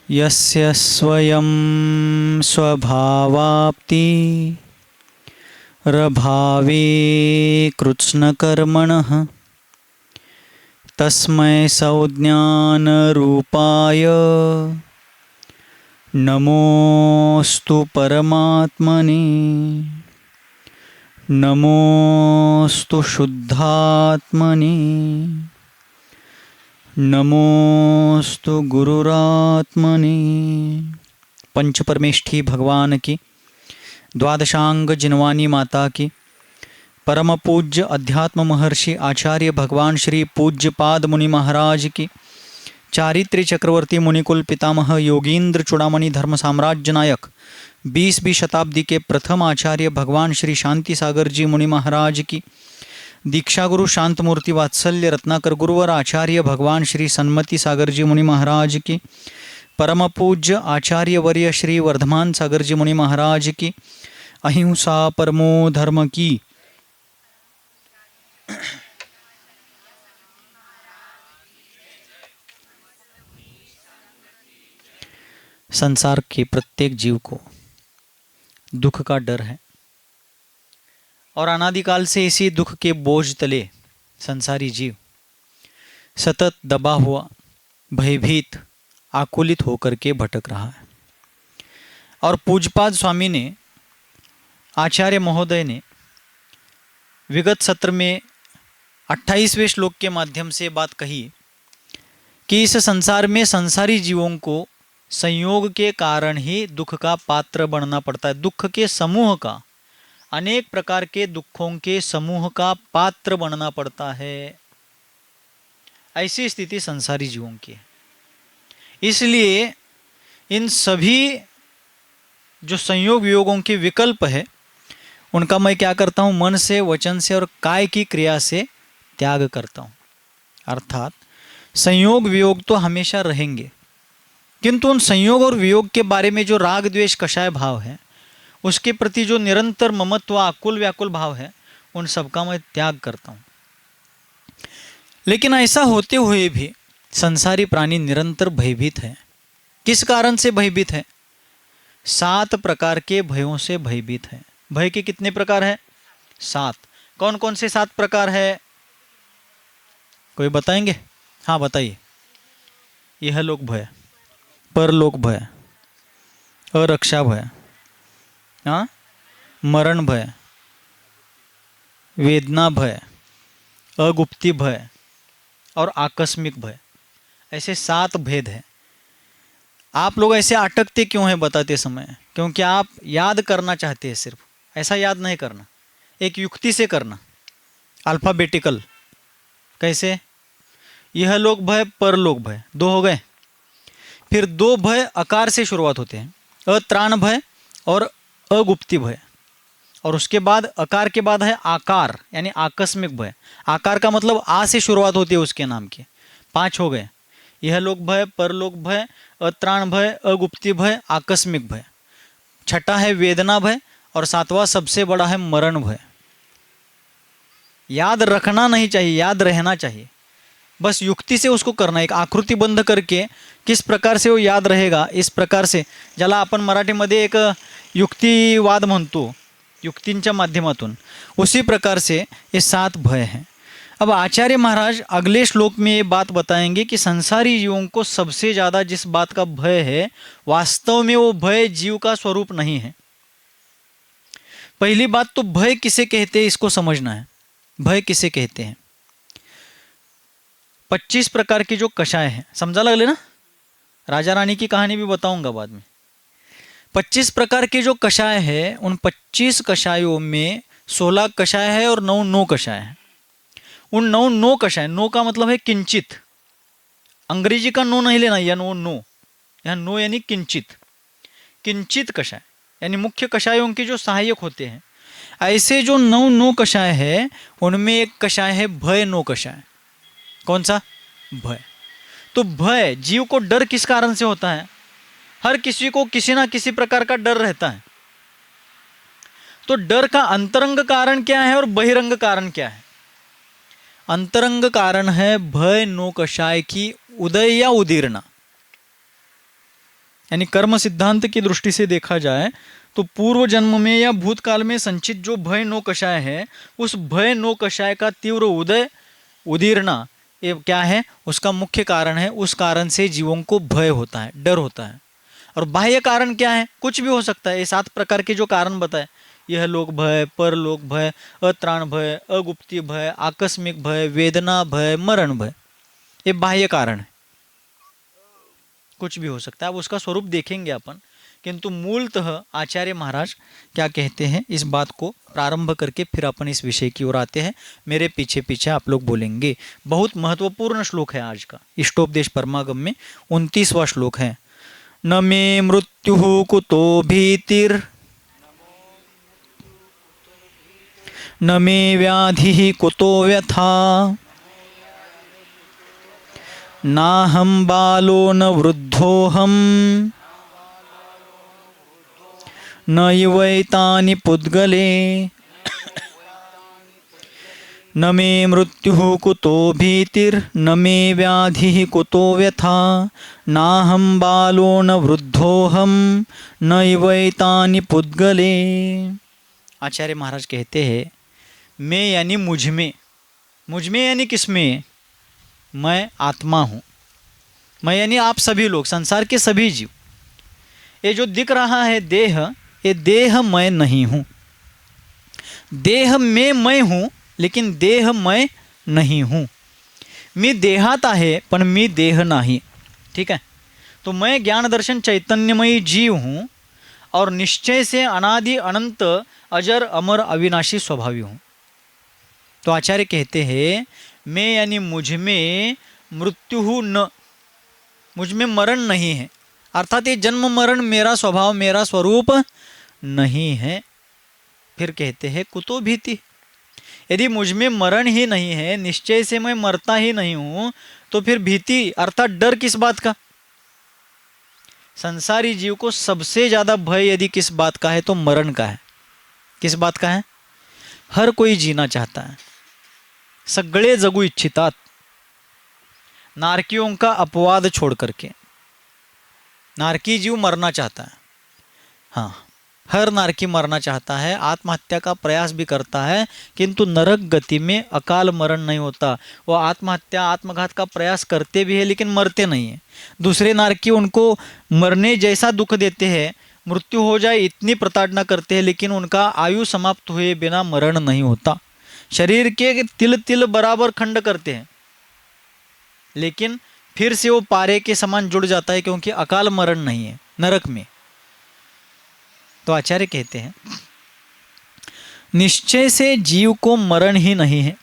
यस्य स्वयं स्वभावाप्ति रभावे कृत्स्नकर्मणः तस्मै संज्ञानरूपाय नमोस्तु परमात्मने। नमोस्तु शुद्धात्मने। नमोस्तु गुरुरात्मने। पंचपरमेष्ठी भगवान की, द्वादशांग जिनवानी माता की, परम पूज्य अध्यात्म महर्षि आचार्य भगवान श्री पूज्यपाद मुनि महाराज की, चारित्र्य चक्रवर्ती मुनिकुल पितामह योगींद्र चूड़ामणि धर्म साम्राज्य नायक 20वीं शताब्दी के प्रथम आचार्य भगवान श्री शांति सागर जी मुनि महाराज की, दीक्षा गुरु शांत मूर्ति वात्सल्य रत्नाकर गुरुवर आचार्य भगवान श्री सन्मति सागर जी मुनि महाराज की, परम पूज्य आचार्य वर्य श्री वर्धमान सागर जी मुनि महाराज की, अहिंसा परमो धर्म की, संसार के प्रत्येक जीव को दुख का डर है और अनादिकाल से इसी दुख के बोझ तले संसारी जीव सतत दबा हुआ, भयभीत, आकुलित होकर के भटक रहा है। और पूज्यपाद स्वामी ने, आचार्य महोदय ने विगत सत्र में 28वें श्लोक के माध्यम से बात कही कि इस संसार में संसारी जीवों को संयोग के कारण ही दुख का पात्र बनना पड़ता है। दुख के समूह का, अनेक प्रकार के दुखों के समूह का पात्र बनना पड़ता है। ऐसी स्थिति संसारी जीवों की है। इसलिए इन सभी जो संयोग वियोगों के विकल्प है उनका मैं क्या करता हूँ, मन से, वचन से और काय की क्रिया से त्याग करता हूँ। अर्थात संयोग वियोग तो हमेशा रहेंगे, किंतु उन संयोग और वियोग के बारे में जो राग द्वेष कषाय भाव है, उसके प्रति जो निरंतर ममत्व आकुल व्याकुल भाव है, उन सबका मैं त्याग करता हूँ। लेकिन ऐसा होते हुए भी संसारी प्राणी निरंतर भयभीत है। किस कारण से भयभीत है? 7 प्रकार के भयों से भयभीत है। भय के कितने प्रकार है? 7। कौन कौन से 7 प्रकार है? कोई बताएंगे? हाँ बताइए। यह लोक भय, परलोक भय, अरक्षा भय, हाँ, मरण भय, वेदना भय, अगुप्ती भय और आकस्मिक भय। ऐसे 7 भेद हैं। आप लोग ऐसे अटकते क्यों हैं बताते समय? क्योंकि आप याद करना चाहते हैं। सिर्फ ऐसा याद नहीं करना, एक युक्ति से करना, अल्फाबेटिकल। कैसे? यह लोक भय, परलोक भय, 2 हो गए। फिर 2 भय आकार से शुरुआत होते हैं, अत्राण भय और अगुप्ती भय। और उसके बाद आकार के बाद है आकार, यानी आकस्मिक भय। आकार का मतलब आ से शुरुआत होती है उसके नाम की। 5 हो गए। यह लोक भय, परलोक भय, अत्राण भय, अगुप्ती भय, आकस्मिक भय। 6ठा है वेदना भय और 7वां सबसे बड़ा है मरण भय। याद रखना नहीं चाहिए, याद रहना चाहिए। बस युक्ति से उसको करना, एक आकृति बंद करके किस प्रकार से वो याद रहेगा, इस प्रकार से, ज्याला आपण मराठीमध्ये एक युक्तिवाद म्हणतो, युक्तींच्या माध्यमातून, उसी प्रकार से ये 7 भय हैं। अब आचार्य महाराज अगले श्लोक में ये बात बताएंगे कि संसारी जीवों को सबसे ज़्यादा जिस बात का भय है, वास्तव में वो भय जीव का स्वरूप नहीं है। पहली बात तो भय किसे कहते हैं इसको समझना है। भय किसे कहते हैं? 25 प्रकार की जो कषाय हैं, समझा लगले ना? राजा रानी की कहानी भी बताऊंगा बाद में। 25 प्रकार के जो कषाय है, उन 25 कषायों में 16 कषाय है और 9 नो कषाय है। उन 9 नो कषाय, नो का मतलब है किंचित। अंग्रेजी का नो नहीं लेना, या नो नो, यहाँ नो यानी किंचित। किंचित कषाय यानी मुख्य कषायों के जो सहायक होते हैं। ऐसे जो 9 नो कषाय है, उनमें एक कषाय है भय नो कषाय। कौन सा? भय। तो भय, जीव को डर किस कारण से होता है? हर किसी को किसी ना किसी प्रकार का डर रहता है। तो डर का अंतरंग कारण क्या है और बहिरंग कारण क्या है? अंतरंग कारण है भय नो कषाय की उदय या उदीर्णा। यानी कर्म सिद्धांत की दृष्टि से देखा जाए तो पूर्व जन्म में या भूतकाल में संचित जो भय नो कषाय है, उस भय नो कषाय का तीव्र उदय उदीरना ये क्या है, उसका मुख्य कारण है। उस कारण से जीवों को भय होता है, डर होता है। और बाह्य कारण क्या है, कुछ भी हो सकता है। ये 7 प्रकार के जो कारण बताए, यह लोक भय, परलोक भय, अत्राण भय, अगुप्ती भय, आकस्मिक भय, वेदना भय, मरण भय, ये बाह्य कारण है। कुछ भी हो सकता है, अब उसका स्वरूप देखेंगे अपन। किंतु मूलतः आचार्य महाराज क्या कहते हैं, इस बात को प्रारंभ करके फिर अपन इस विषय की ओर आते हैं। मेरे पीछे पीछे आप लोग बोलेंगे। बहुत महत्वपूर्ण श्लोक है आज का, इष्टोपदेश परमागम में 29वां श्लोक है। न मे मृत्यु कुतो भीतिर न मे व्याधि कुतो व्यथा नाहं बालो न वृद्धोऽहं न युवैतानि पुद्गले न मे मृत्युः कुतो भीतिर्न मे व्याधिः कुतो व्यथा नाहं बालो न वृद्धोऽहं न युवैतानि पुद्गले। आचार्य महाराज कहते हैं, मैं यानी मुझ में यानी किसमें, मैं आत्मा हूँ। मैं यानी आप सभी लोग, संसार के सभी जीव। ये जो दिख रहा है देह, ये देह मैं नहीं हूँ। देह में मैं हूँ, लेकिन देह मैं नहीं हूँ। मी देहात आहे पण मी देह नाही। ठीक है, तो मैं ज्ञान दर्शन चैतन्यमयी जीव हूँ और निश्चय से अनादि अनंत अजर अमर अविनाशी स्वभावी हूँ। तो आचार्य कहते हैं, मैं यानी मुझ में मृत्यु न, मुझ में मरण नहीं है। अर्थात ये जन्म मरण मेरा स्वभाव, मेरा स्वरूप नहीं है। फिर कहते हैं कुतो भीति, यदि मुझ में मरण ही नहीं है, निश्चय से मैं मरता ही नहीं हूँ, तो फिर भीति अर्थात डर किस बात का। संसारी जीव को सबसे ज़्यादा भय यदि किस बात का है तो मरण का है। किस बात का है, हर कोई जीना चाहता है, सगळे जगू इच्छितात, नारकियों का अपवाद छोड़ करके। नारकी जीव मरना चाहता है, हाँ, हर नारकी मरना चाहता है, आत्महत्या का प्रयास भी करता है, किंतु नरक गति में अकाल मरण नहीं होता। वो आत्महत्या आत्मघात का प्रयास करते भी है लेकिन मरते नहीं है। दूसरे नारकी उनको मरने जैसा दुख देते हैं, मृत्यु हो जाए इतनी प्रताड़ना करते हैं, लेकिन उनका आयु समाप्त हुए बिना मरण नहीं होता। शरीर के तिल तिल बराबर खंड करते हैं, लेकिन फिर से वो पारे के समान जुड़ जाता है, क्योंकि अकाल मरण नहीं है नरक में। तो आचार्य कहते हैं, निश्चय से जीव को मरण ही नहीं है,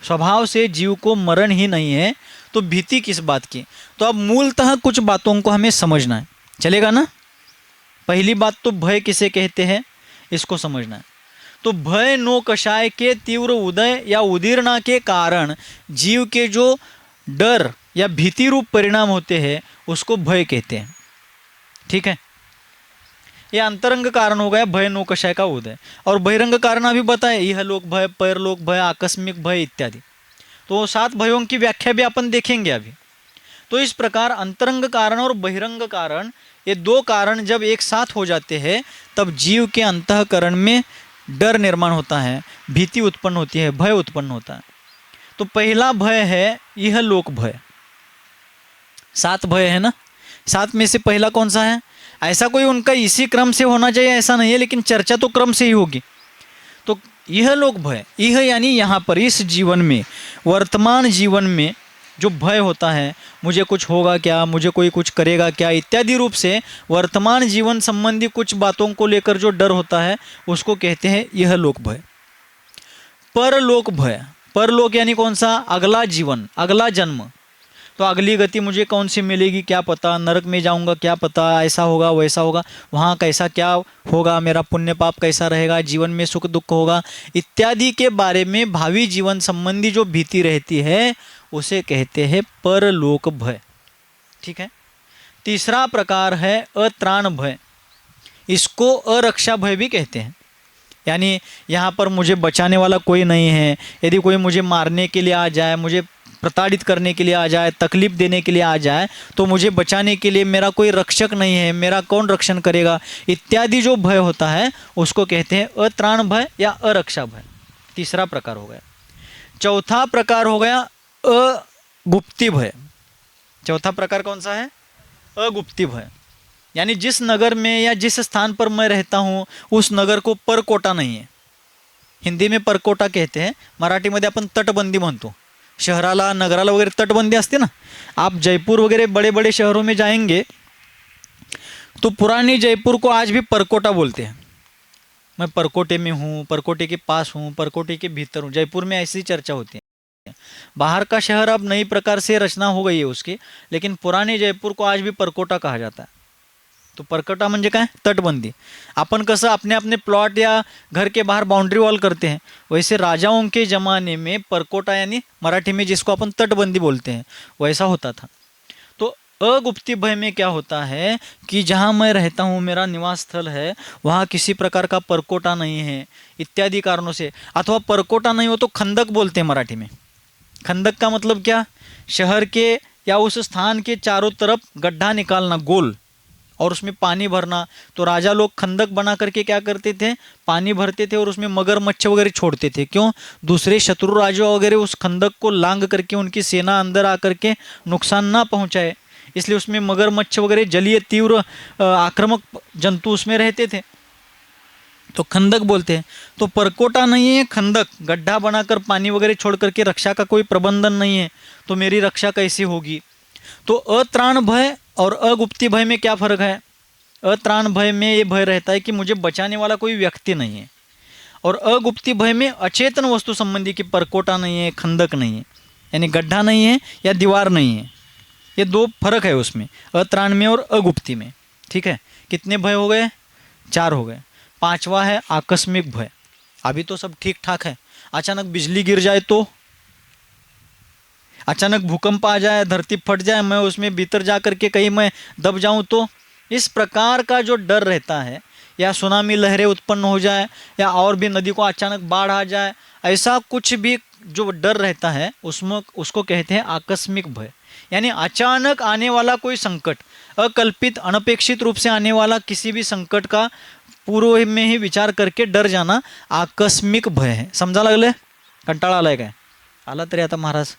स्वभाव से जीव को मरण ही नहीं है, तो भीति किस बात की। तो अब मूलतः कुछ बातों को हमें समझना है, चलेगा ना। पहली बात तो भय किसे कहते हैं, इसको समझना है। तो भय नो कषाय के तीव्र उदय या उदीरना के कारण जीव के जो डर या भीति रूप परिणाम होते हैं, उसको भय कहते हैं। ठीक है, ये अंतरंग कारण हो गया भय नो कषाय का उदय। और बहिरंग कारण अभी बताए, यह लोक भय, परलोक भय, आकस्मिक भय इत्यादि। तो 7 भयों की व्याख्या भी अपन देखेंगे अभी। तो इस प्रकार अंतरंग कारण और बहिरंग कारण, ये 2 कारण जब एक साथ हो जाते हैं, तब जीव के अंतःकरण में डर निर्माण होता है, भीति उत्पन्न होती है, भय उत्पन्न होता है। तो पहला भय है यह लोक भय। 7 भय है ना, 7 में से पहला कौन सा है। ऐसा कोई उनका इसी क्रम से होना चाहिए ऐसा नहीं है, लेकिन चर्चा तो क्रम से ही होगी। तो यह लोक भय, यह यानी यहाँ पर इस जीवन में, वर्तमान जीवन में जो भय होता है, मुझे कुछ होगा क्या, मुझे कोई कुछ करेगा क्या इत्यादि रूप से वर्तमान जीवन संबंधी कुछ बातों को लेकर जो डर होता है, उसको कहते हैं यह लोक भय। परलोक भय, परलोक यानी कौन सा, अगला जीवन, अगला जन्म। तो अगली गति मुझे कौन सी मिलेगी क्या पता, नरक में जाऊंगा क्या पता, ऐसा होगा वैसा होगा, वहाँ कैसा क्या होगा, मेरा पुण्य पाप कैसा रहेगा, जीवन में सुख दुख होगा इत्यादि के बारे में भावी जीवन संबंधी जो भीति रहती है, उसे कहते हैं परलोक भय। ठीक है। तीसरा प्रकार है अत्राण भय, इसको अरक्षा भय भी कहते हैं। यानी यहाँ पर मुझे बचाने वाला कोई नहीं है, यदि कोई मुझे मारने के लिए आ जाए, मुझे प्रताड़ित करने के लिए आ जाए, तकलीफ देने के लिए आ जाए, तो मुझे बचाने के लिए मेरा कोई रक्षक नहीं है, मेरा कौन रक्षण करेगा, इत्यादि जो भय होता है उसको कहते हैं अत्राण भय या अरक्षा भय। तीसरा प्रकार हो गया। चौथा प्रकार हो गया अगुप्ती भय। चौथा प्रकार कौन सा है? अगुप्ती भय। यानी जिस नगर में या जिस स्थान पर मैं रहता हूँ उस नगर को परकोटा नहीं आहे. हिंदी में परकोटा कहते हैं, मराठीमध्ये आपण तटबंदी म्हणतो. शहराला नगराला वगैरे तटबंदी असते ना. आप जयपुर वगैरह बड़े बड़े शहरों में जाएंगे तो पुरानी जयपुर को आज भी परकोटा बोलते हैं. मैं परकोटे में हूँ, परकोटे के पास हूँ, परकोटे के भीतर हूँ. जयपुर में ऐसी चर्चा होती है. बाहर का शहर अब नई प्रकार से रचना हो गई है उसकी, लेकिन पुराने जयपुर को आज भी परकोटा कहा जाता है. तो परकोटा म्हणजे काय? तटबंदी. आपण कसं अपने अपने प्लॉट या घर के बाहर बाउंड्री वॉल करते हैं, वैसे राजाओं के ज़माने में परकोटा यानी मराठी में जिसको अपन तटबंदी बोलते हैं वैसा होता था. तो अगुप्ती भय में क्या होता है कि जहाँ मैं रहता हूँ, मेरा निवास स्थल है, वहाँ किसी प्रकार का परकोटा नहीं है इत्यादि कारणों से. अथवा परकोटा नहीं हो तो खंदक बोलते हैं मराठी में. खंदक का मतलब क्या? शहर के या उस स्थान के चारों तरफ गड्ढा निकालना गोल और उसमें पानी भरना. तो राजा लोग खंदक बना करके क्या करते थे? पानी भरते थे और उसमें मगरमच्छ वगैरह छोड़ते थे. क्यों? दूसरे शत्रु राजा वगैरह उस खंदक को लांग करके उनकी सेना अंदर आकर के नुकसान ना पहुंचाए, इसलिए उसमें मगरमच्छ वगैरह जलीय तीव्र आक्रामक जंतु उसमें रहते थे, तो खंदक बोलते हैं. तो परकोटा नहीं है, खंदक, गड्ढा बनाकर पानी वगैरह छोड़ करके रक्षा का कोई प्रबंधन नहीं है, तो मेरी रक्षा कैसे होगी? तो अत्राण भय और अगुप्ती भय में क्या फ़र्क है? अत्राण भय में ये भय रहता है कि मुझे बचाने वाला कोई व्यक्ति नहीं है, और अगुप्ती भय में अचेतन वस्तु संबंधी की परकोटा नहीं है, खंदक नहीं है, यानी गड्ढा नहीं है या दीवार नहीं है. ये दो फर्क है उसमें, अत्राण में और अगुप्ती में. ठीक है, कितने भय हो गए? 4 हो गए. 5वां है आकस्मिक भय. अभी तो सब ठीक ठाक है, अचानक बिजली गिर जाए तो, अचानक भूकंप आ जाए, धरती फट जाए, मैं उसमें भीतर जा कर के कहीं मैं दब जाऊं तो, इस प्रकार का जो डर रहता है, या सुनामी लहरें उत्पन्न हो जाए, या और भी नदी को अचानक बाढ़ आ जाए, ऐसा कुछ भी जो डर रहता है उसमें उसको कहते हैं आकस्मिक भय. यानी अचानक आने वाला कोई संकट, अकल्पित अनपेक्षित रूप से आने वाला किसी भी संकट का पूर्व में ही विचार करके डर जाना आकस्मिक भय है. समजा लागले? कंटाळा आलाय काय? आला तरी आता महाराज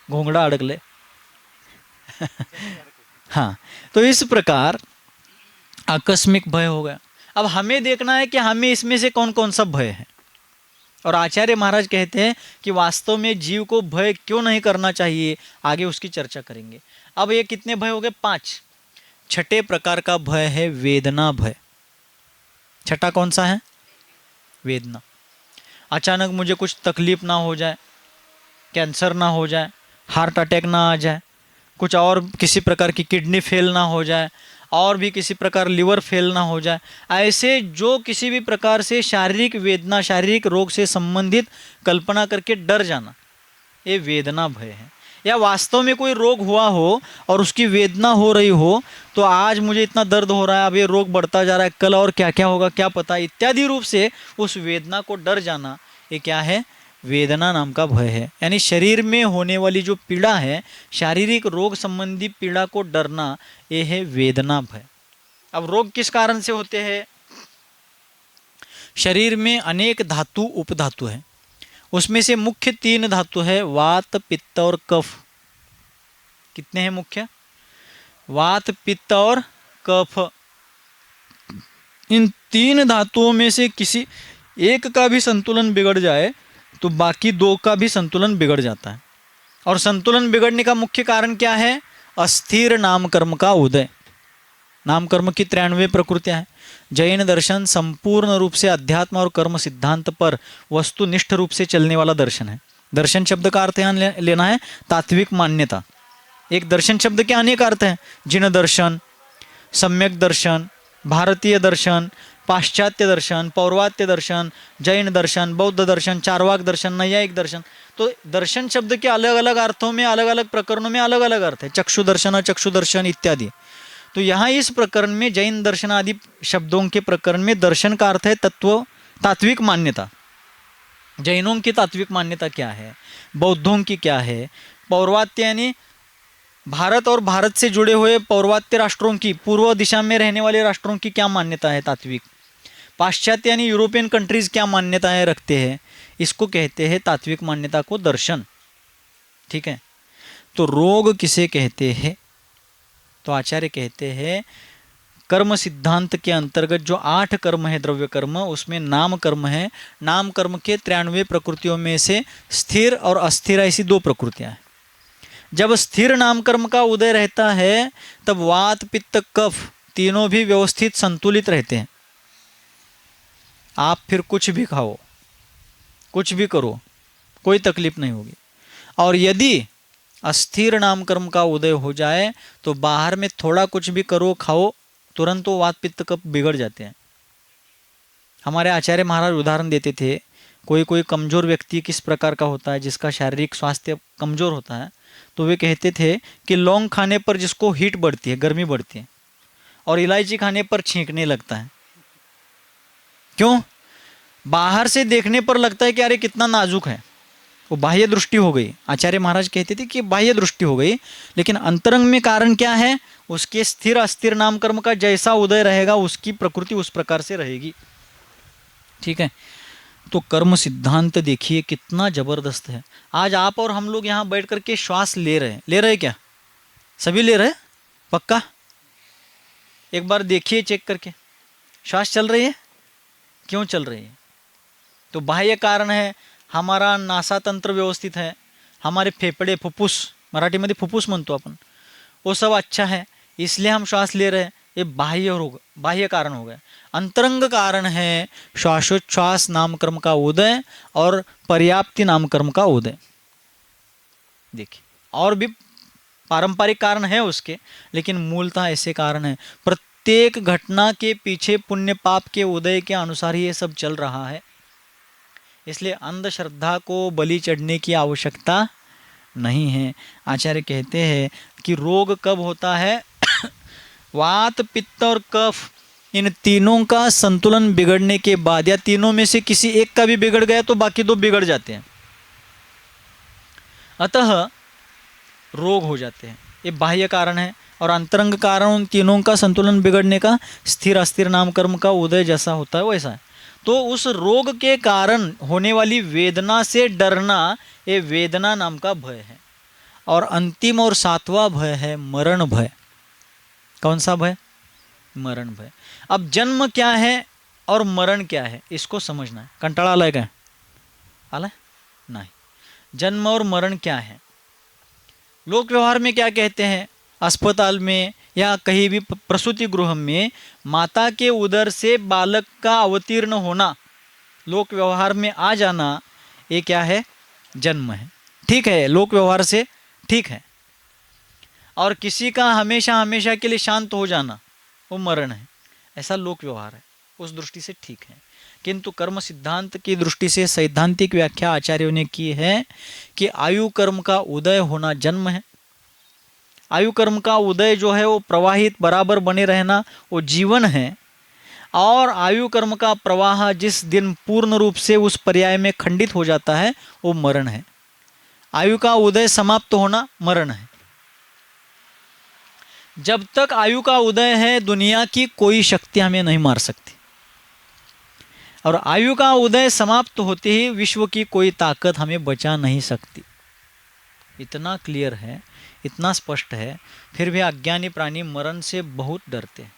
घोंगडा अडकले. हाँ, तो इस प्रकार आकस्मिक भय हो गया. अब हमें देखना है कि हमें इसमें से कौन कौन सा भय है. और आचार्य महाराज कहते हैं कि वास्तव में जीव को भय क्यों नहीं करना चाहिए, आगे उसकी चर्चा करेंगे. अब ये कितने भय हो गए? 5. छठे प्रकार का भय है वेदना भय. छठा कौन सा है? वेदना. अचानक मुझे कुछ तकलीफ ना हो जाए, कैंसर ना हो जाए, हार्ट अटैक ना आ जाए, कुछ और किसी प्रकार की किडनी फेल ना हो जाए, और भी किसी प्रकार लिवर फेल ना हो जाए, ऐसे जो किसी भी प्रकार से शारीरिक वेदना, शारीरिक रोग से संबंधित कल्पना करके डर जाना, ये वेदना भय है. या वास्तव में कोई रोग हुआ हो और उसकी वेदना हो रही हो, तो आज मुझे इतना दर्द हो रहा है, अब ये रोग बढ़ता जा रहा है, कल और क्या क्या होगा क्या पता, इत्यादि रूप से उस वेदना को डर जाना, ये क्या है? वेदना नाम का भय है. यानी शरीर में होने वाली जो पीड़ा है, शारीरिक रोग संबंधी पीड़ा को डरना, ये है वेदना भय. अब रोग किस कारण से होते हैं? शरीर में अनेक धातु उपधातु है, उसमें से मुख्य 3 धातु है, वात, पित्त और कफ. कितने हैं मुख्य? वात, पित्त और कफ. इन 3 धातुओं में से किसी एक का भी संतुलन बिगड़ जाए तो बाकी 2 का भी संतुलन बिगड़ जाता है. और संतुलन बिगड़ने का मुख्य कारण क्या है? अस्थिर नाम कर्म का उदय. नाम कर्म की 93 प्रकृतियां हैं. जैन दर्शन संपूर्ण रूप से अध्यात्म और कर्म सिद्धांत पर वस्तुनिष्ठ रूप से चलने वाला दर्शन है. दर्शन शब्द का अर्थ यहाँ लेना है तात्विक मान्यता. एक दर्शन शब्द के अनेक अर्थ हैं. जिन दर्शन, सम्यक दर्शन, भारतीय दर्शन, पाश्चात्य दर्शन, पौर्वात्य दर्शन, जैन दर्शन, बौद्ध दर्शन, चारवाक दर्शन, नैयायिक दर्शन. तो दर्शन शब्द के अलग अलग अर्थों में, अलग अलग प्रकरणों में अलग अलग अर्थ है. चक्षु दर्शन, अचक्षु दर्शन इत्यादि. तो यहाँ इस प्रकरण में जैन दर्शन आदि शब्दों के प्रकरण में दर्शन का अर्थ है तत्व, तात्विक मान्यता. जैनों की तात्विक मान्यता क्या है, बौद्धों की क्या है, पौर्वात्य यानी भारत और भारत से जुड़े हुए पौर्वात्य राष्ट्रों की, पूर्व दिशा में रहने वाले राष्ट्रों की क्या मान्यता है तात्विक, पाश्चात्य यानी यूरोपियन कंट्रीज क्या मान्यताएं रखते हैं, इसको कहते हैं तात्विक मान्यता को दर्शन। ठीक है, तो रोग किसे कहते हैं, तो आचार्य कहते हैं कर्म सिद्धांत के अंतर्गत जो 8 कर्म है द्रव्य कर्म, उसमें नाम कर्म है। नाम कर्म के 93 प्रकृतियों में से स्थिर और अस्थिर ऐसी 2 प्रकृतियां हैं। जब स्थिर नाम कर्म का उदय रहता है तब वात पित्त कफ तीनों भी व्यवस्थित संतुलित रहते हैं। आप फिर कुछ भी खाओ, कुछ भी करो, कोई तकलीफ नहीं होगी। और यदि अस्थिर नाम कर्म का उदय हो जाए तो बाहर में थोड़ा कुछ भी करो खाओ, तुरंत वो वात पित्त कफ बिगड़ जाते हैं। हमारे आचार्य महाराज उदाहरण देते थे, कोई कोई कमज़ोर व्यक्ति किस प्रकार का होता है, जिसका शारीरिक स्वास्थ्य कमज़ोर होता है, तो वे कहते थे कि लौंग खाने पर जिसको हीट बढ़ती है, गर्मी बढ़ती है, और इलायची खाने पर छींकने लगता है। क्यों? बाहर से देखने पर लगता है कि अरे कितना नाजुक है, वो बाह्य दृष्टि हो गई। आचार्य महाराज कहते थे कि बाह्य दृष्टि हो गई, लेकिन अंतरंग में कारण क्या है, उसके स्थिर अस्थिर नाम कर्म का जैसा उदय रहेगा उसकी प्रकृति उस प्रकार से रहेगी। ठीक है, तो कर्म सिद्धांत देखिए कितना जबरदस्त है। आज आप और हम लोग यहाँ बैठ करके श्वास ले रहे हैं क्या? सभी ले रहे हैं? पक्का? एक बार देखिए चेक करके, श्वास चल रही है? क्यों चल रही है? तो बाह्य कारण है, हमारा नासा तंत्र व्यवस्थित है, हमारे फेफड़े फुफ्फुस, मराठीमध्ये फुफ्फुस म्हणतो आपण, वो सब अच्छा है, इसलिए हम श्वास ले रहे हैं। ये बाह्य कारण हो गया। अंतरंग कारण है श्वासोच्छ्वास नामकर्म का उदय और पर्याप्ति नामकर्म का उदय। देखिए, और भी पारंपरिक कारण है उसके, लेकिन मूलतः ऐसे कारण है। प्रत्येक घटना के पीछे पुण्य पाप के उदय के अनुसार ही ये सब चल रहा है। इसलिए अंधश्रद्धा को बलि चढ़ने की आवश्यकता नहीं है। आचार्य कहते हैं कि रोग कब होता है? वात पित्त और कफ, इन तीनों का संतुलन बिगड़ने के बाद, या तीनों में से किसी एक का भी बिगड़ गया तो बाकी 2 बिगड़ जाते हैं, अतः रोग हो जाते हैं। ये बाह्य कारण है। और अंतरंग कारण उन तीनों का संतुलन बिगड़ने का स्थिर अस्थिर नाम कर्म का उदय जैसा होता है वैसा है। तो उस रोग के कारण होने वाली वेदना से डरना, ये वेदना नाम का भय है। और अंतिम और 7वां भय है मरण भय। कौन सा भय? मरण भय। अब जन्म क्या है और मरण क्या है, इसको समझना है। कंटाळा आलाय क्या? आलाय नहीं। जन्म और मरण क्या है? लोक व्यवहार में क्या कहते हैं? अस्पताल में या कहीं भी प्रसूति गृह में माता के उदर से बालक का अवतीर्ण होना, लोक व्यवहार में आ जाना, ये क्या है? जन्म है। ठीक है, लोक व्यवहार से ठीक है। और किसी का हमेशा हमेशा के लिए शांत हो जाना, वो मरण है। ऐसा लोक व्यवहार है, उस दृष्टि से ठीक है। किंतु कर्म सिद्धांत की दृष्टि से सैद्धांतिक व्याख्या आचार्यों ने की है कि आयु कर्म का उदय होना जन्म है, आयु कर्म का उदय जो है वो प्रवाहित बराबर बने रहना वो जीवन है, और आयु कर्म का प्रवाह जिस दिन पूर्ण रूप से उस पर्याय में खंडित हो जाता है वो मरण है। आयु का उदय समाप्त होना मरण है। जब तक आयु का उदय है दुनिया की कोई शक्ति हमें नहीं मार सकती, और आयु का उदय समाप्त होते ही विश्व की कोई ताकत हमें बचा नहीं सकती। इतना क्लियर है, इतना स्पष्ट है, फिर भी अज्ञानी प्राणी मरण से बहुत डरते हैं।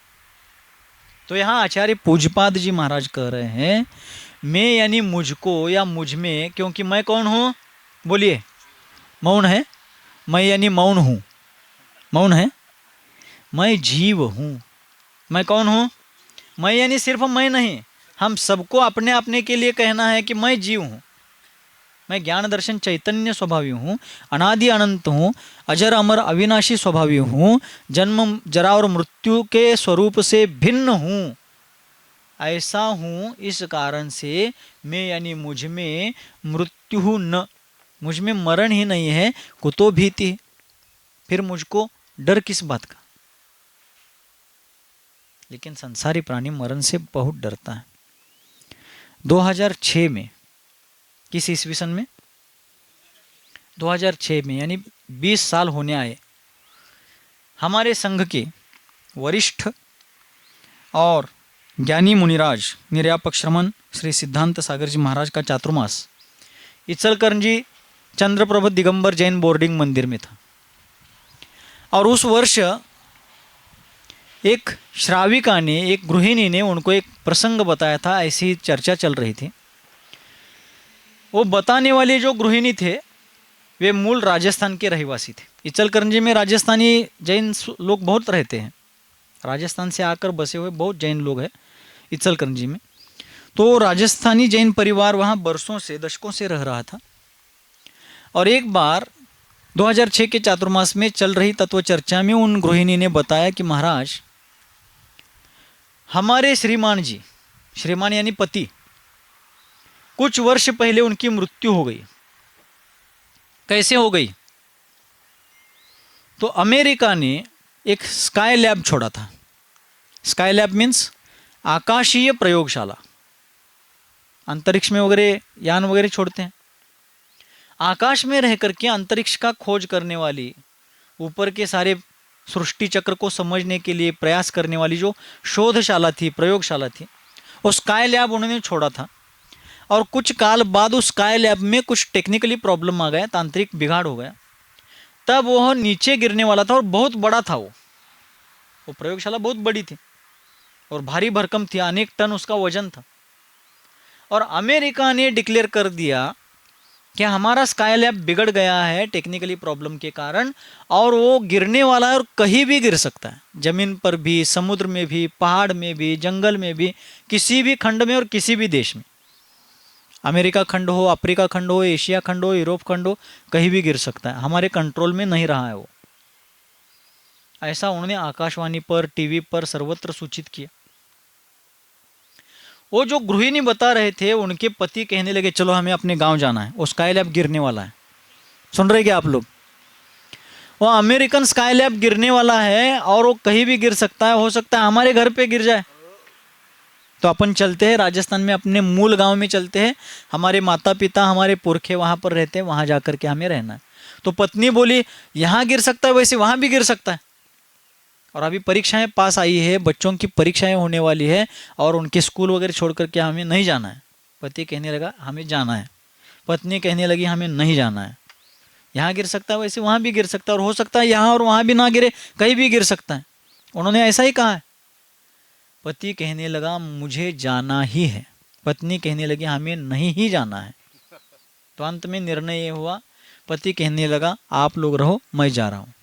तो यहाँ आचार्य पूज्यपाद जी महाराज कह रहे हैं, मैं यानी मुझको या मुझ में, क्योंकि मैं कौन हूँ? बोलिए। मौन है। मैं यानी मौन हूँ, मौन है। मैं जीव हूँ। मैं कौन हूँ? मैं यानी सिर्फ मैं नहीं, हम सबको अपने अपने के लिए कहना है कि मैं जीव हूँ। मैं ज्ञान दर्शन चैतन्य स्वभावी हूँ, अनादि अनंत हूँ, अजर अमर अविनाशी स्वभावी हूँ, जन्म जरा और मृत्यु के स्वरूप से भिन्न हूँ। ऐसा हूँ, इस कारण से मैं यानी मुझ में मृत्यु न, मुझ में मरण ही नहीं है। कुतो भीति, फिर मुझको डर किस बात का? लेकिन संसारी प्राणी मरण से बहुत डरता है। 2006 में, किस ईस्वी सन में? 2006 में, यानी 20 साल होने आए, हमारे संघ के वरिष्ठ और ज्ञानी मुनिराज निर्यापक श्रमण श्री सिद्धांत सागर जी महाराज का चातुर्मास इचलकरंजी चंद्रप्रभ दिगंबर जैन बोर्डिंग मंदिर में था। और उस वर्ष एक श्राविका ने, एक गृहिणी ने उनको एक प्रसंग बताया था, ऐसी चर्चा चल रही थी। वो बताने वाले जो गृहिणी थे वे मूल राजस्थान के रहवासी थे। इचलकरंजी में राजस्थानी जैन लोग बहुत रहते हैं, राजस्थान से आकर बसे हुए बहुत जैन लोग हैं इचलकरंजी में। तो राजस्थानी जैन परिवार वहाँ बरसों से, दशकों से रह रहा था। और एक बार 2006 के चातुर्मास में चल रही तत्व चर्चा में उन गृहिणी ने बताया कि महाराज, हमारे श्रीमान जी, श्रीमान यानी पति, कुछ वर्ष पहले उनकी मृत्यु हो गई। कैसे हो गई? तो अमेरिका ने एक स्काई लैब छोड़ा था। स्काई लैब मीन्स आकाशीय प्रयोगशाला, अंतरिक्ष में वगैरह यान वगैरह छोड़ते हैं। आकाश में रह करके अंतरिक्ष का खोज करने वाली, ऊपर के सारे सृष्टि चक्र को समझने के लिए प्रयास करने वाली जो शोधशाला थी, प्रयोगशाला थी, वो स्काई लैब उन्होंने छोड़ा था। और कुछ काल बाद उस स्काई लैब में कुछ टेक्निकली प्रॉब्लम आ गया, तांत्रिक बिगाड़ हो गया, तब वह नीचे गिरने वाला था। और बहुत बड़ा था वो प्रयोगशाला बहुत बड़ी थी और भारी भरकम थी, अनेक टन उसका वजन था। और अमेरिका ने डिक्लेयर कर दिया कि हमारा स्काई लैब बिगड़ गया है टेक्निकली प्रॉब्लम के कारण, और वो गिरने वाला है और कहीं भी गिर सकता है, जमीन पर भी, समुद्र में भी, पहाड़ में भी, जंगल में भी, किसी भी खंड में और किसी भी देश में। अमेरिका खंड हो, अफ्रीका खंड हो, एशिया खंड हो, यूरोप खंड हो, कहीं भी गिर सकता है, हमारे कंट्रोल में नहीं रहा है वो। ऐसा उन्होंने आकाशवाणी पर, टीवी पर सर्वत्र सूचित किया। वो जो गृहिणी बता रहे थे, उनके पति कहने लगे चलो हमें अपने गांव जाना है, वो स्काई लैब गिरने वाला है। सुन रहे क्या आप लोग? वो अमेरिकन स्काई लैब गिरने वाला है और वो कहीं भी गिर सकता है, हो सकता है हमारे घर पे गिर जाए। तो अपन चलते हैं राजस्थान में, अपने मूल गांव में चलते हैं, हमारे माता पिता, हमारे पुरखे वहां पर रहते हैं, वहां जाकर के हमें रहना है। तो पत्नी बोली यहाँ गिर सकता है, वैसे वहां भी गिर सकता है। और अभी परीक्षाएं पास आई है, बच्चों की परीक्षाएं होने वाली है और उनके स्कूल वगैरह छोड़ करके हमें नहीं जाना है। पति कहने लगा हमें जाना है, पत्नी कहने लगी हमें नहीं जाना है। यहाँ गिर सकता है, वैसे वहाँ भी गिर सकता है, और हो सकता है यहाँ और वहाँ भी ना गिरे, कहीं भी गिर सकता है। उन्होंने ऐसा ही कहा है। पति कहने लगा मुझे जाना ही है, पत्नी कहने लगी हमें नहीं ही जाना है। तो अंत में निर्णय ये हुआ, पति कहने लगा आप लोग रहो, मैं जा रहा हूँ।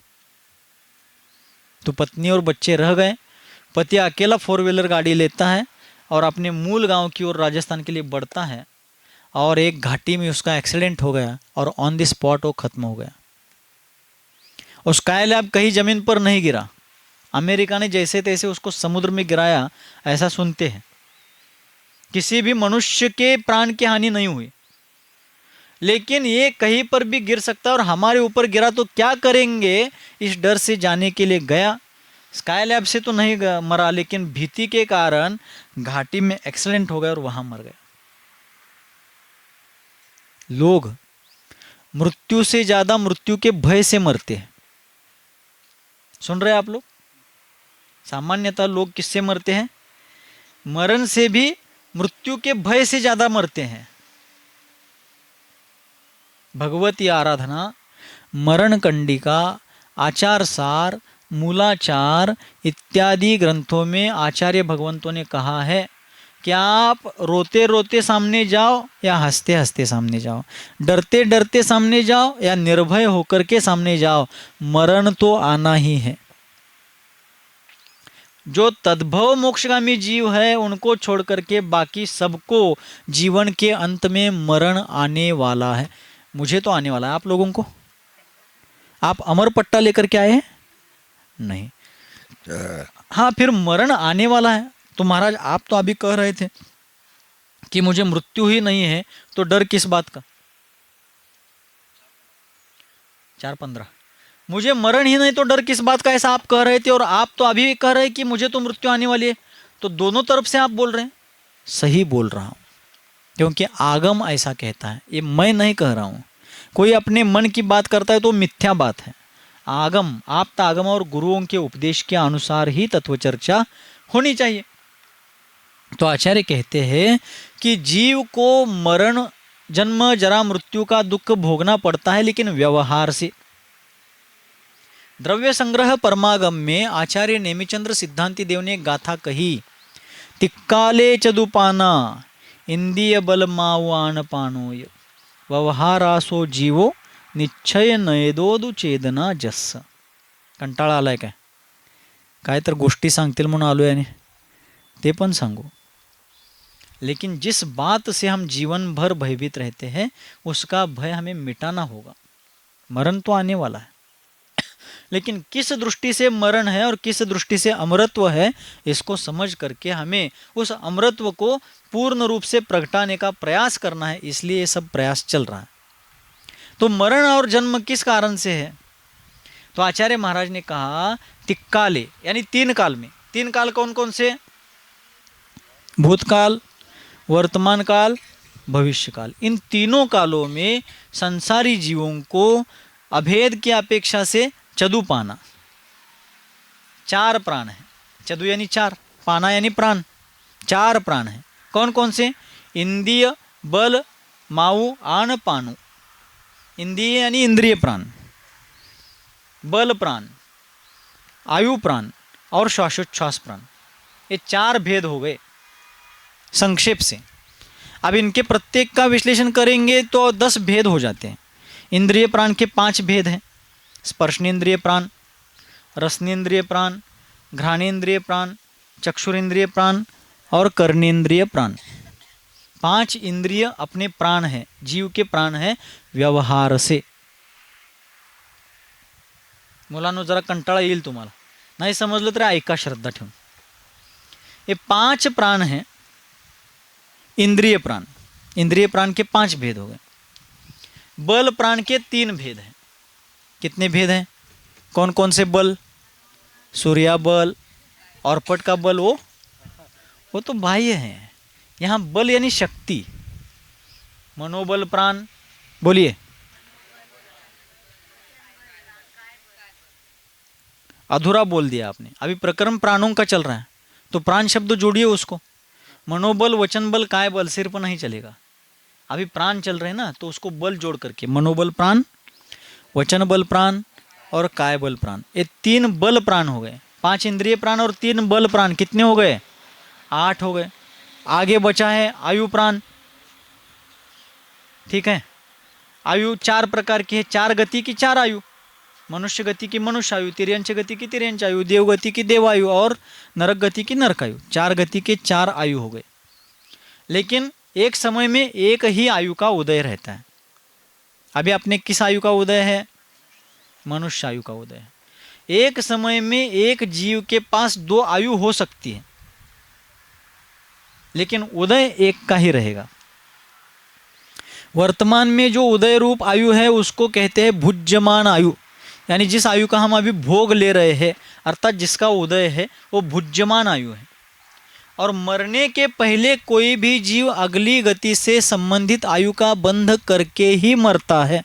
तो पत्नी और बच्चे रह गए। पति अकेला 4 व्हीलर गाड़ी लेता है और अपने मूल गांव की ओर राजस्थान के लिए बढ़ता है, और एक घाटी में उसका एक्सीडेंट हो गया और ऑन द स्पॉट वो खत्म हो गया। और स्काई लैब कहीं जमीन पर नहीं गिरा, अमेरिका ने जैसे तैसे उसको समुद्र में गिराया, ऐसा सुनते हैं। किसी भी मनुष्य के प्राण की हानि नहीं हुई, लेकिन ये कहीं पर भी गिर सकता है और हमारे ऊपर गिरा तो क्या करेंगे, इस डर से जाने के लिए गया। स्काई लैब से तो नहीं मरा, लेकिन भीति के कारण घाटी में एक्सीडेंट हो गया और वहां मर गया। लोग मृत्यु से ज्यादा मृत्यु के भय से मरते हैं। सुन रहे हैं आप लोग? सामान्यतः लोग किससे मरते हैं? मरण से भी मृत्यु के भय से ज्यादा मरते हैं। भगवती आराधना, मरण कंडिका, आचार सार, मूलाचार इत्यादि ग्रंथों में आचार्य भगवंतों ने कहा है कि आप रोते रोते सामने जाओ या हंसते हंसते सामने जाओ, डरते डरते सामने जाओ या निर्भय होकर के सामने जाओ, मरण तो आना ही है। जो तद्भव मोक्षगामी जीव है उनको छोड़ करके बाकी सबको जीवन के अंत में मरण आने वाला है। मुझे तो आने वाला है, आप लोगों को? आप अमर पट्टा लेकर के आए हैं? नहीं। हाँ, फिर मरण आने वाला है। तो महाराज आप तो अभी कह रहे थे कि मुझे मृत्यु ही नहीं है, तो डर किस बात का? 4:15 मुझे मरण ही नहीं तो डर किस बात का, ऐसा आप कह रहे थे। और आप तो अभी कह रहे हैं कि मुझे तो मृत्यु आने वाली है। तो दोनों तरफ से आप बोल रहे हैं। सही बोल रहा हूं, क्योंकि आगम ऐसा कहता है, ये मैं नहीं कह रहा हूं। कोई अपने मन की बात करता है तो मिथ्या बात है। आगम, आप्त आगम और गुरुओं के उपदेश के अनुसार ही तत्व चर्चा होनी चाहिए। तो आचार्य कहते हैं कि जीव को मरण, जन्म, जरा, मृत्यु का दुख भोगना पड़ता है, लेकिन व्यवहार से। द्रव्य संग्रह परमागम में आचार्य नेमिचंद्र सिद्धांति देव ने गाथा कही, तिक्काले चदुपाना इंद्रिय बल मावान पानोय व्यवहारासो जीवो निश्चय नयदोदु चेदना जस्स. कंटाळा आलाय काय तर गोष्टी सांगतील म्हणून आलोय आणि ते पण सांगू. लेकिन जिस बात से हम जीवन भर भयभीत रहते हैं उसका भय हमें मिटाना होगा. मरण तो आने वाला है, लेकिन किस दृष्टि से मरण है और किस दृष्टि से अमरत्व है, इसको समझ करके हमें उस अमरत्व को पूर्ण रूप से प्रगटाने का प्रयास करना है. इसलिए ये सब प्रयास चल रहा है. तो मरण और जन्म किस कारण से है? तो आचार्य महाराज ने कहा तिक्काले, यानी तीन काल में. तीन काल कौन कौन से? भूतकाल, वर्तमान काल, भविष्य काल. इन तीनों कालों में संसारी जीवों को अभेद की अपेक्षा से चदु पाना. चार प्राण है. चदु यानी चार, पाना यानी प्राण. चार प्राण है. कौन कौन से? इंद्रिय, बल, माऊ, आन, पानु. इंद्रिय यानी इंद्रिय प्राण, बल प्राण, आयु प्राण और श्वासोच्छ्वास प्राण. ये चार भेद हो गए संक्षेप से. अब इनके प्रत्येक का विश्लेषण करेंगे तो 10 भेद हो जाते हैं. इंद्रिय प्राण के 5 भेद हैं. स्पर्शनेन्द्रिय प्राण, रसनेन्द्रिय प्राण, घ्राणेन्द्रिय प्राण, चक्षुरेन्द्रिय प्राण और कर्णेन्द्रिय प्राण. 5 इंद्रिय अपने प्राण है, जीव के प्राण है व्यवहार से. मुलांनो जरा कंटाळा येईल तुम्हाला, नाही समजलं तर ऐका श्रद्धा ठेवून. ये 5 प्राण हैं इंद्रिय प्राण. इंद्रिय प्राण के 5 भेद हो गए. बल प्राण के 3 भेद हैं. कितने भेद हैं? कौन कौन से बल? सूर्या बल, औरपट का बल, वो तो बाह्य है. यहाँ बल यानी शक्ति. मनोबल प्राण, बोलिए. अधूरा बोल दिया आपने. अभी प्रकरण प्राणों का चल रहा है तो प्राण शब्द जोड़िए उसको. मनोबल, वचन बल, काय बल सिर्फ नहीं चलेगा. अभी प्राण चल रहे हैं ना, तो उसको बल जोड़ करके मनोबल प्राण, वचन बल प्राण और काय बल प्राण. ये 3 बल प्राण हो गए. 5 इंद्रिय प्राण और 3 बल प्राण कितने हो गए? 8 हो गए. आगे बचा है आयु प्राण. ठीक है, आयु 4 प्रकार की है. 4 गति की 4 आयु. मनुष्य गति की मनुष्य आयु, तिर्यंच गति की तिर्यंच आयु, देव गति की देव आयु और नरक गति की नरक आयु. 4 गति के 4 आयु हो गए. लेकिन एक समय में एक ही आयु का उदय रहता है. अभी अपने किस आयु का उदय है? मनुष्य आयु का उदय है. एक समय में एक जीव के पास 2 आयु हो सकती है, लेकिन उदय एक का ही रहेगा. वर्तमान में जो उदय रूप आयु है उसको कहते हैं भुज्यमान आयु. यानी जिस आयु का हम अभी भोग ले रहे हैं, अर्थात जिसका उदय है, वो भुज्यमान आयु है. और मरने के पहले कोई भी जीव अगली गति से संबंधित आयु का बंध करके ही मरता है.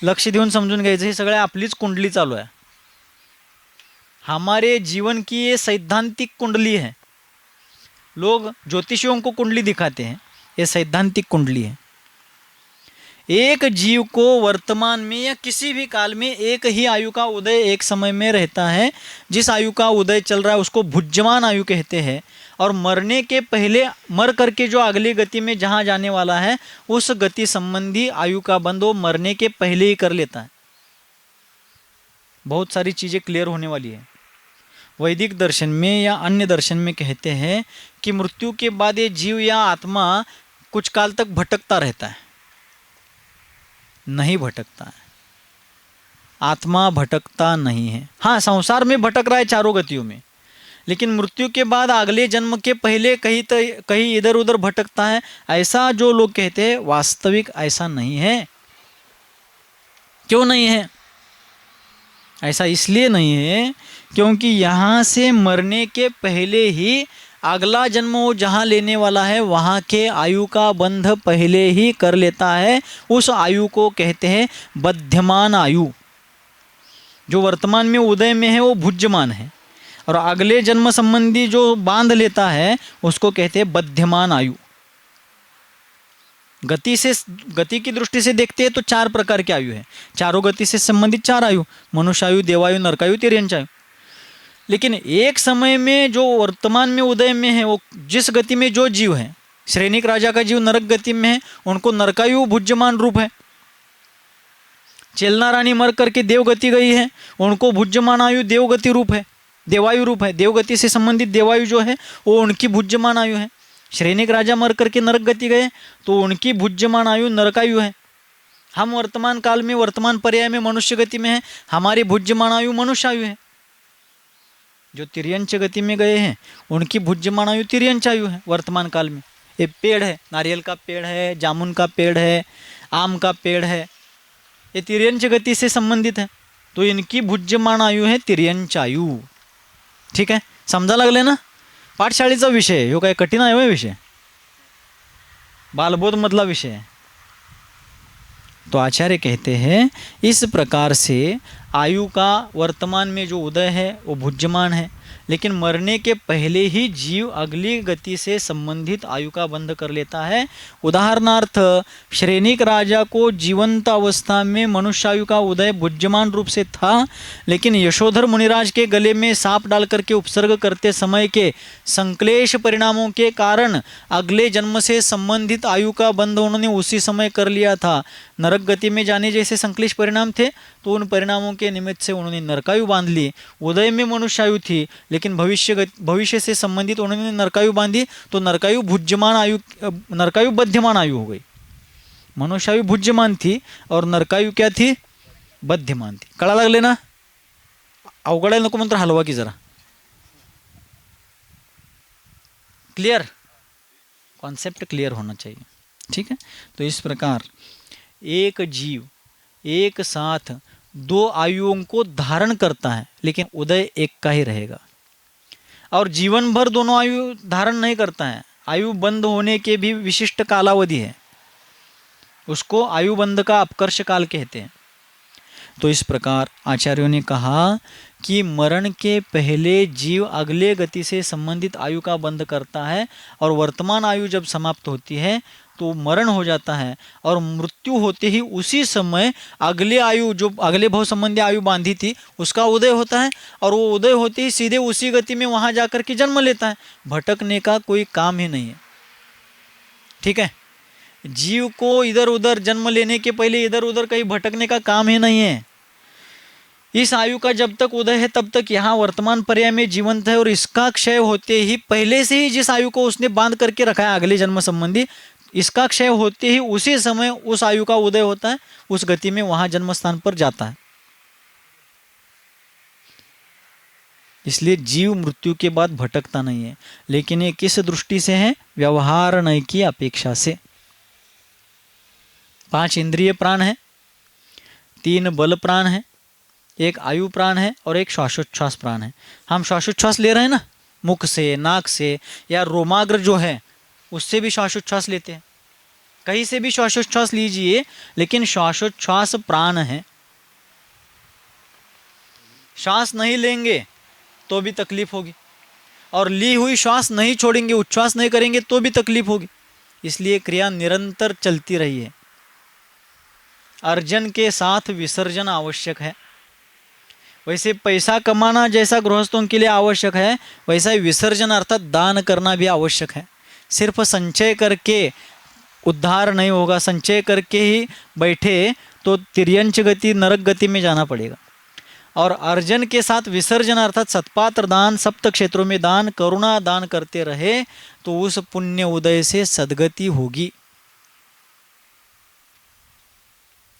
लक्ष देऊन समजून घ्यायचं. हे सगळं आपलीच कुंडली चालू आहे. हमारे जीवन की ये सैद्धांतिक कुंडली है. लोग ज्योतिषियों को कुंडली दिखाते हैं, ये सैद्धांतिक कुंडली है. एक जीव को वर्तमान में या किसी भी काल में एक ही आयु का उदय एक समय में रहता है. जिस आयु का उदय चल रहा है उसको भुज्यमान आयु कहते हैं. और मरने के पहले मर करके जो अगली गति में जहाँ जाने वाला है उस गति संबंधी आयु का बंध वो मरने के पहले ही कर लेता है. बहुत सारी चीज़ें क्लियर होने वाली है. वैदिक दर्शन में या अन्य दर्शन में कहते हैं कि मृत्यु के बाद ये जीव या आत्मा कुछ काल तक भटकता रहता है. नहीं भटकता है. आत्मा भटकता नहीं है. हाँ, संसार में भटक रहा है चारों गतियों में, लेकिन मृत्यु के बाद अगले जन्म के पहले कहीं इधर उधर भटकता है. ऐसा जो लोग कहते हैं, वास्तविक ऐसा नहीं है. क्यों नहीं है? ऐसा इसलिए नहीं है क्योंकि यहाँ से मरने के पहले ही अगला जन्म वो जहाँ लेने वाला है वहाँ के आयु का बंध पहले ही कर लेता है। उस आयु को कहते हैं बध्यमान आयु। जो वर्तमान में उदय में है वो भुज्यमान है, और अगले जन्म संबंधी जो बांध लेता है उसको कहते हैं बध्यमान आयु। गति की दृष्टि से देखते हैं तो 4 प्रकार की आयु है, चारों गति से संबंधित 4 आयु, मनुष्यायु, देवायु, नरकायु, तिर्यंचायु। लेकिन एक समय में जो वर्तमान में उदय में है, वो जिस गति में जो जीव है, श्रेणिक राजा का जीव नरक गति में है, उनको नरकायु भुज्यमान रूप है। चेलना रानी मर करके देवगति गई है, उनको भुज्यमान आयु देवगति रूप है, देवायु रूप है। देवगति से संबंधित देवायु जो है वो उनकी भुज्यमान आयु है। श्रेणिक राजा मर करके नरक गति गए तो उनकी भुज्यमान आयु नरकायु है। हम वर्तमान काल में वर्तमान पर्याय में मनुष्य गति में है, हमारी भुज्यमान आयु मनुष्य आयु है। जो तिर्यंच गति में गए हैं उनकी भुज्यमान आयु तिर्यंच आयु है वर्तमान काल में। ये पेड़ है, नारियल का पेड़ है, जामुन का पेड़ है, आम का पेड़ है, ये तिर्यंच गति से संबंधित है, तो इनकी भुज्यमान आयु है तिर्यंच आयु। ठीक है, समजा लागले ना? पाठशाळेचा विषय ह्यो काय कठीण आहे विषय, बालबोध मधला विषय है। तो आचार्य कहते हैं इस प्रकार से आयु का वर्तमान में जो उदय है वो भुज्यमान है, लेकिन मरने के पहले ही जीव अगली गति से संबंधित आयु का बंध कर लेता है। उदाहरणार्थ श्रेणिक राजा को जीवंत अवस्था में मनुष्यायु का उदय भुज्यमान रूप से था, लेकिन यशोधर मुनिराज के गले में सांप डाल करके उपसर्ग करते समय के संक्लेश परिणामों के कारण अगले जन्म से संबंधित आयु का बंध उन्होंने उसी समय कर लिया था। नरक गति में जाने जैसे संक्लेश परिणाम थे तो उन परिणामों के निमित्त से उन्होंने नरकायु बांध ली। उदय में मनुष्यायु थी लेकिन भविष्य से संबंधित उन्होंने नरकायु बांधी, तो नरकायु भुज्यमान आयु, नरकायु बध्यमान आयु हो गई। मनुष्यायु भुज्यमान थी और नरकायु क्या थी? बध्यमान थी। कळा लागले ना? अवघडायला नको मंत्र हलवा की जरा। क्लियर? कॉन्सेप्ट क्लियर होना चाहिए। ठीक है, तो इस प्रकार एक जीव एक साथ 2 आयुओं को धारण करता है, लेकिन उदय एक का ही रहेगा, और जीवन भर दोनों आयु धारण नहीं करता है। आयु बंद होने के भी विशिष्ट कालावधि है, उसको आयु बंद का अपकर्ष काल कहते हैं। तो इस प्रकार आचार्यों ने कहा कि मरण के पहले जीव अगले गति से संबंधित आयु का बंध करता है, और वर्तमान आयु जब समाप्त होती है तो मरण हो जाता है, और मृत्यु होते ही उसी समय अगले आयु जो अगले भव संबंधी आयु बांधी थी उसका उदय होता है, और वो उदय होते ही सीधे उसी गति में वहाँ जाकर के जन्म लेता है। भटकने का कोई काम ही नहीं है। ठीक है, जीव को इधर उधर जन्म लेने के पहले इधर उधर कहीं भटकने का काम ही नहीं है। इस आयु का जब तक उदय है तब तक यहाँ वर्तमान पर्याय में जीवंत है, और इसका क्षय होते ही पहले से ही जिस आयु को उसने बांध करके रखा है अगले जन्म संबंधी, इसका क्षय होते ही उसी समय उस आयु का उदय होता है, उस गति में वहां जन्म स्थान पर जाता है। इसलिए जीव मृत्यु के बाद भटकता नहीं है, लेकिन ये किस दृष्टि से है? व्यवहार नय की अपेक्षा से। 5 इंद्रिय प्राण है, 3 बल प्राण है, 1 आयु प्राण है और 1 श्वासोच्छ्वास प्राण है। हम श्वासोच्छ्वास ले रहे हैं ना, मुख से, नाक से, या रोमाग्र जो है उससे भी श्वासोच्छ्वास लेते हैं। कहीं से भी श्वासोच्छ्वास लीजिए, लेकिन श्वासोच्छ्वास प्राण है। श्वास नहीं लेंगे तो भी तकलीफ होगी, और ली हुई श्वास नहीं छोड़ेंगे, उच्छ्वास नहीं करेंगे तो भी तकलीफ होगी। इसलिए क्रिया निरंतर चलती रही है। अर्जन के साथ विसर्जन आवश्यक है। वैसे पैसा कमाना जैसा गृहस्थों के लिए आवश्यक है, वैसा ही विसर्जन अर्थात दान करना भी आवश्यक है। सिर्फ संचय करके उद्धार नहीं होगा। संचय करके ही बैठे तो तिर्यंच गति, नरक गति में जाना पड़ेगा। और अर्जन के साथ विसर्जन अर्थात सत्पात्र दान, सप्त क्षेत्रों में दान, करुणा दान करते रहे तो उस पुण्य उदय से सद्गति होगी।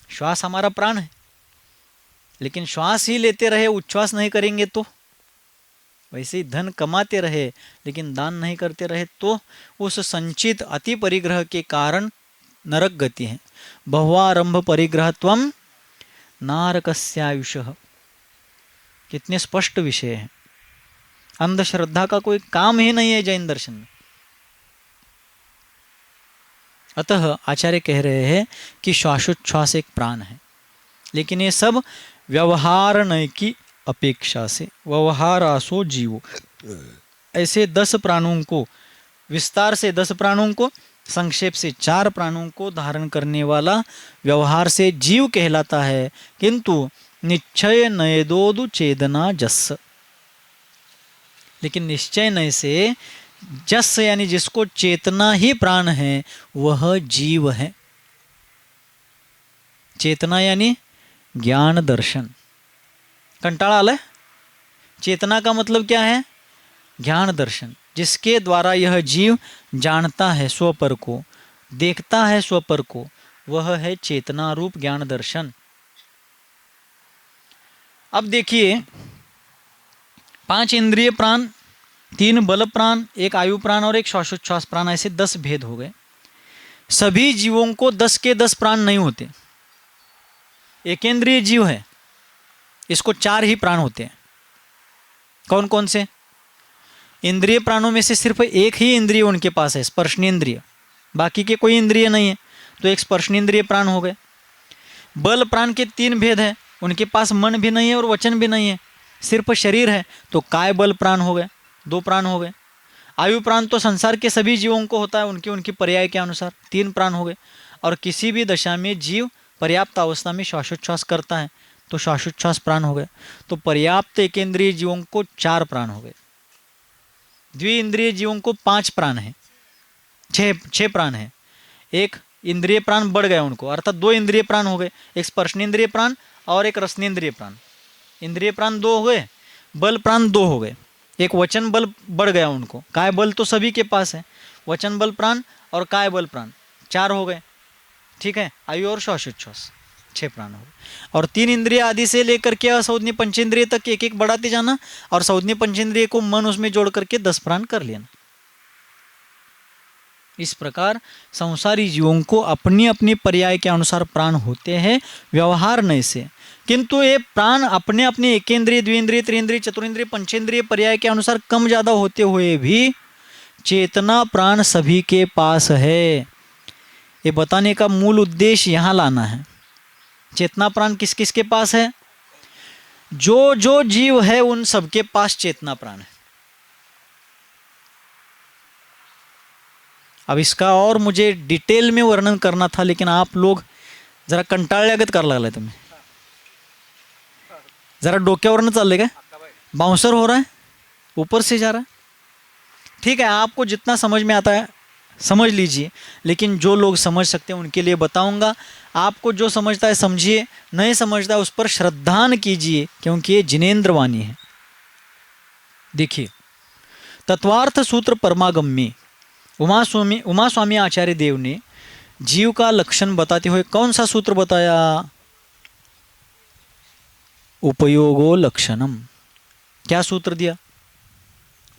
श्वास हमारा प्राण है, लेकिन श्वास ही लेते रहे, उच्छ्वास नहीं करेंगे तो, वैसे ही धन कमाते रहे लेकिन दान नहीं करते रहे तो उस संचित अति परिग्रह के कारण नरक गति है। बहुआरंभ परिग्रहत्वम नारकस्यायुषः। कितने स्पष्ट विषय है। अंधश्रद्धा का कोई काम ही नहीं है जैन दर्शन में। अतः आचार्य कह रहे हैं कि श्वासोच्छ्वास एक प्राण है, लेकिन ये सब व्यवहार नय की अपेक्षा से, व्यवहारासो जीवो, ऐसे 10 प्राणों को, विस्तार से 10 प्राणों को, संक्षेप से 4 प्राणों को धारण करने वाला व्यवहार से जीव कहलाता है, किंतु निश्चय नयदोदु चेदना जस, लेकिन निश्चय नय से जस यानी जिसको चेतना ही प्राण है वह जीव है। चेतना यानी ज्ञान दर्शन। कंटाळा आलाय? चेतना का मतलब क्या है? ज्ञान दर्शन, जिसके द्वारा यह जीव जानता है स्वपर को, देखता है स्वपर को, वह है चेतना रूप ज्ञान दर्शन। अब देखिए, 5 इंद्रिय प्राण, 3 बल प्राण, 1 आयु प्राण और 1 श्वासोच्छ्वास प्राण, ऐसे 10 भेद हो गए। सभी जीवों को 10 के 10 प्राण नहीं होते। एकेंद्रिय जीव है, इसको 4 ही प्राण होते हैं। कौन कौन से? इंद्रिय प्राणों में से सिर्फ एक ही इंद्रिय उनके पास है, स्पर्शनेंद्रिय, बाकी के कोई इंद्रिय नहीं है, तो एक स्पर्शनेंद्रिय प्राण हो गए। बल प्राण के 3 भेद है, उनके पास मन भी नहीं है और वचन भी नहीं है, सिर्फ शरीर है, तो काय बल प्राण हो गए, 2 प्राण हो गए। आयु प्राण तो संसार के सभी जीवों को होता है, उनकी पर्याय के अनुसार 3 प्राण हो गए। और किसी भी दशा में जीव पर्याप्त अवस्था में श्वासोच्छ्वास करता है तो श्वासोच्छ्वास प्राण हो गए। तो पर्याप्त एकेंद्रिय जीवों को 4 प्राण हो गए। द्विइंद्रिय जीवों को 5 प्राण है, 6 प्राण है। एक इंद्रिय प्राण बढ़ गया उनको, अर्थात 2 इंद्रिय प्राण हो गए, एक स्पर्शनेंद्रिय प्राण और एक रसनेंद्रिय प्राण। इंद्रिय प्राण 2 हो गए, बल प्राण 2 हो गए, एक वचन बल बढ़ गया उनको। काय बल तो सभी के पास है, वचन बल प्राण और काय बल प्राण 4 हो गए, ठीक है। आयु और श्वासोच्छ्वास 6 प्राण हो गए। और 3 इंद्रिय आदि से लेकर के असौदनीय पंचेंद्रिय तक एक एक बढ़ाते जाना, और सौदनीय पंचेंद्रिय को मन उसमें जोड़ करके 10 प्राण कर लेना। इस प्रकार संसारी जीवों को अपनी अपनी पर्याय के अनुसार प्राण होते हैं व्यवहार नय से, किंतु ये प्राण अपने अपने एकेंद्रिय, द्विइंद्रिय, त्रिइंद्रिय, चतुरिंद्रिय, पंचेंद्रिय पर्याय के अनुसार कम ज़्यादा होते हुए भी चेतना प्राण सभी के पास है। ये बताने का मूल उद्देश्य यहाँ लाना है। चेतना प्राण किस किस के पास है? जो जो जीव है उन सबके पास चेतना प्राण है। अब इसका और मुझे डिटेल में वर्णन करना था, लेकिन आप लोग जरा कंटाळल्यागत करायला लागलाय तुम्ही। जरा डोक्यावरनं चाललंय काय? बाउंसर हो रहा है, ऊपर से जा रहा है। ठीक है, आपको जितना समझ में आता है समझ लीजिए, लेकिन जो लोग समझ सकते हैं उनके लिए बताऊंगा। आपको जो समझता है समझिए, नहीं समझता है उस पर श्रद्धान कीजिए, क्योंकि ये जिनेंद्र वाणी है। देखिए, तत्वार्थ सूत्र परमागम में उमा स्वामी आचार्य देव ने जीव का लक्षण बताते हुए कौन सा सूत्र बताया? उपयोगो लक्षणम। क्या सूत्र दिया?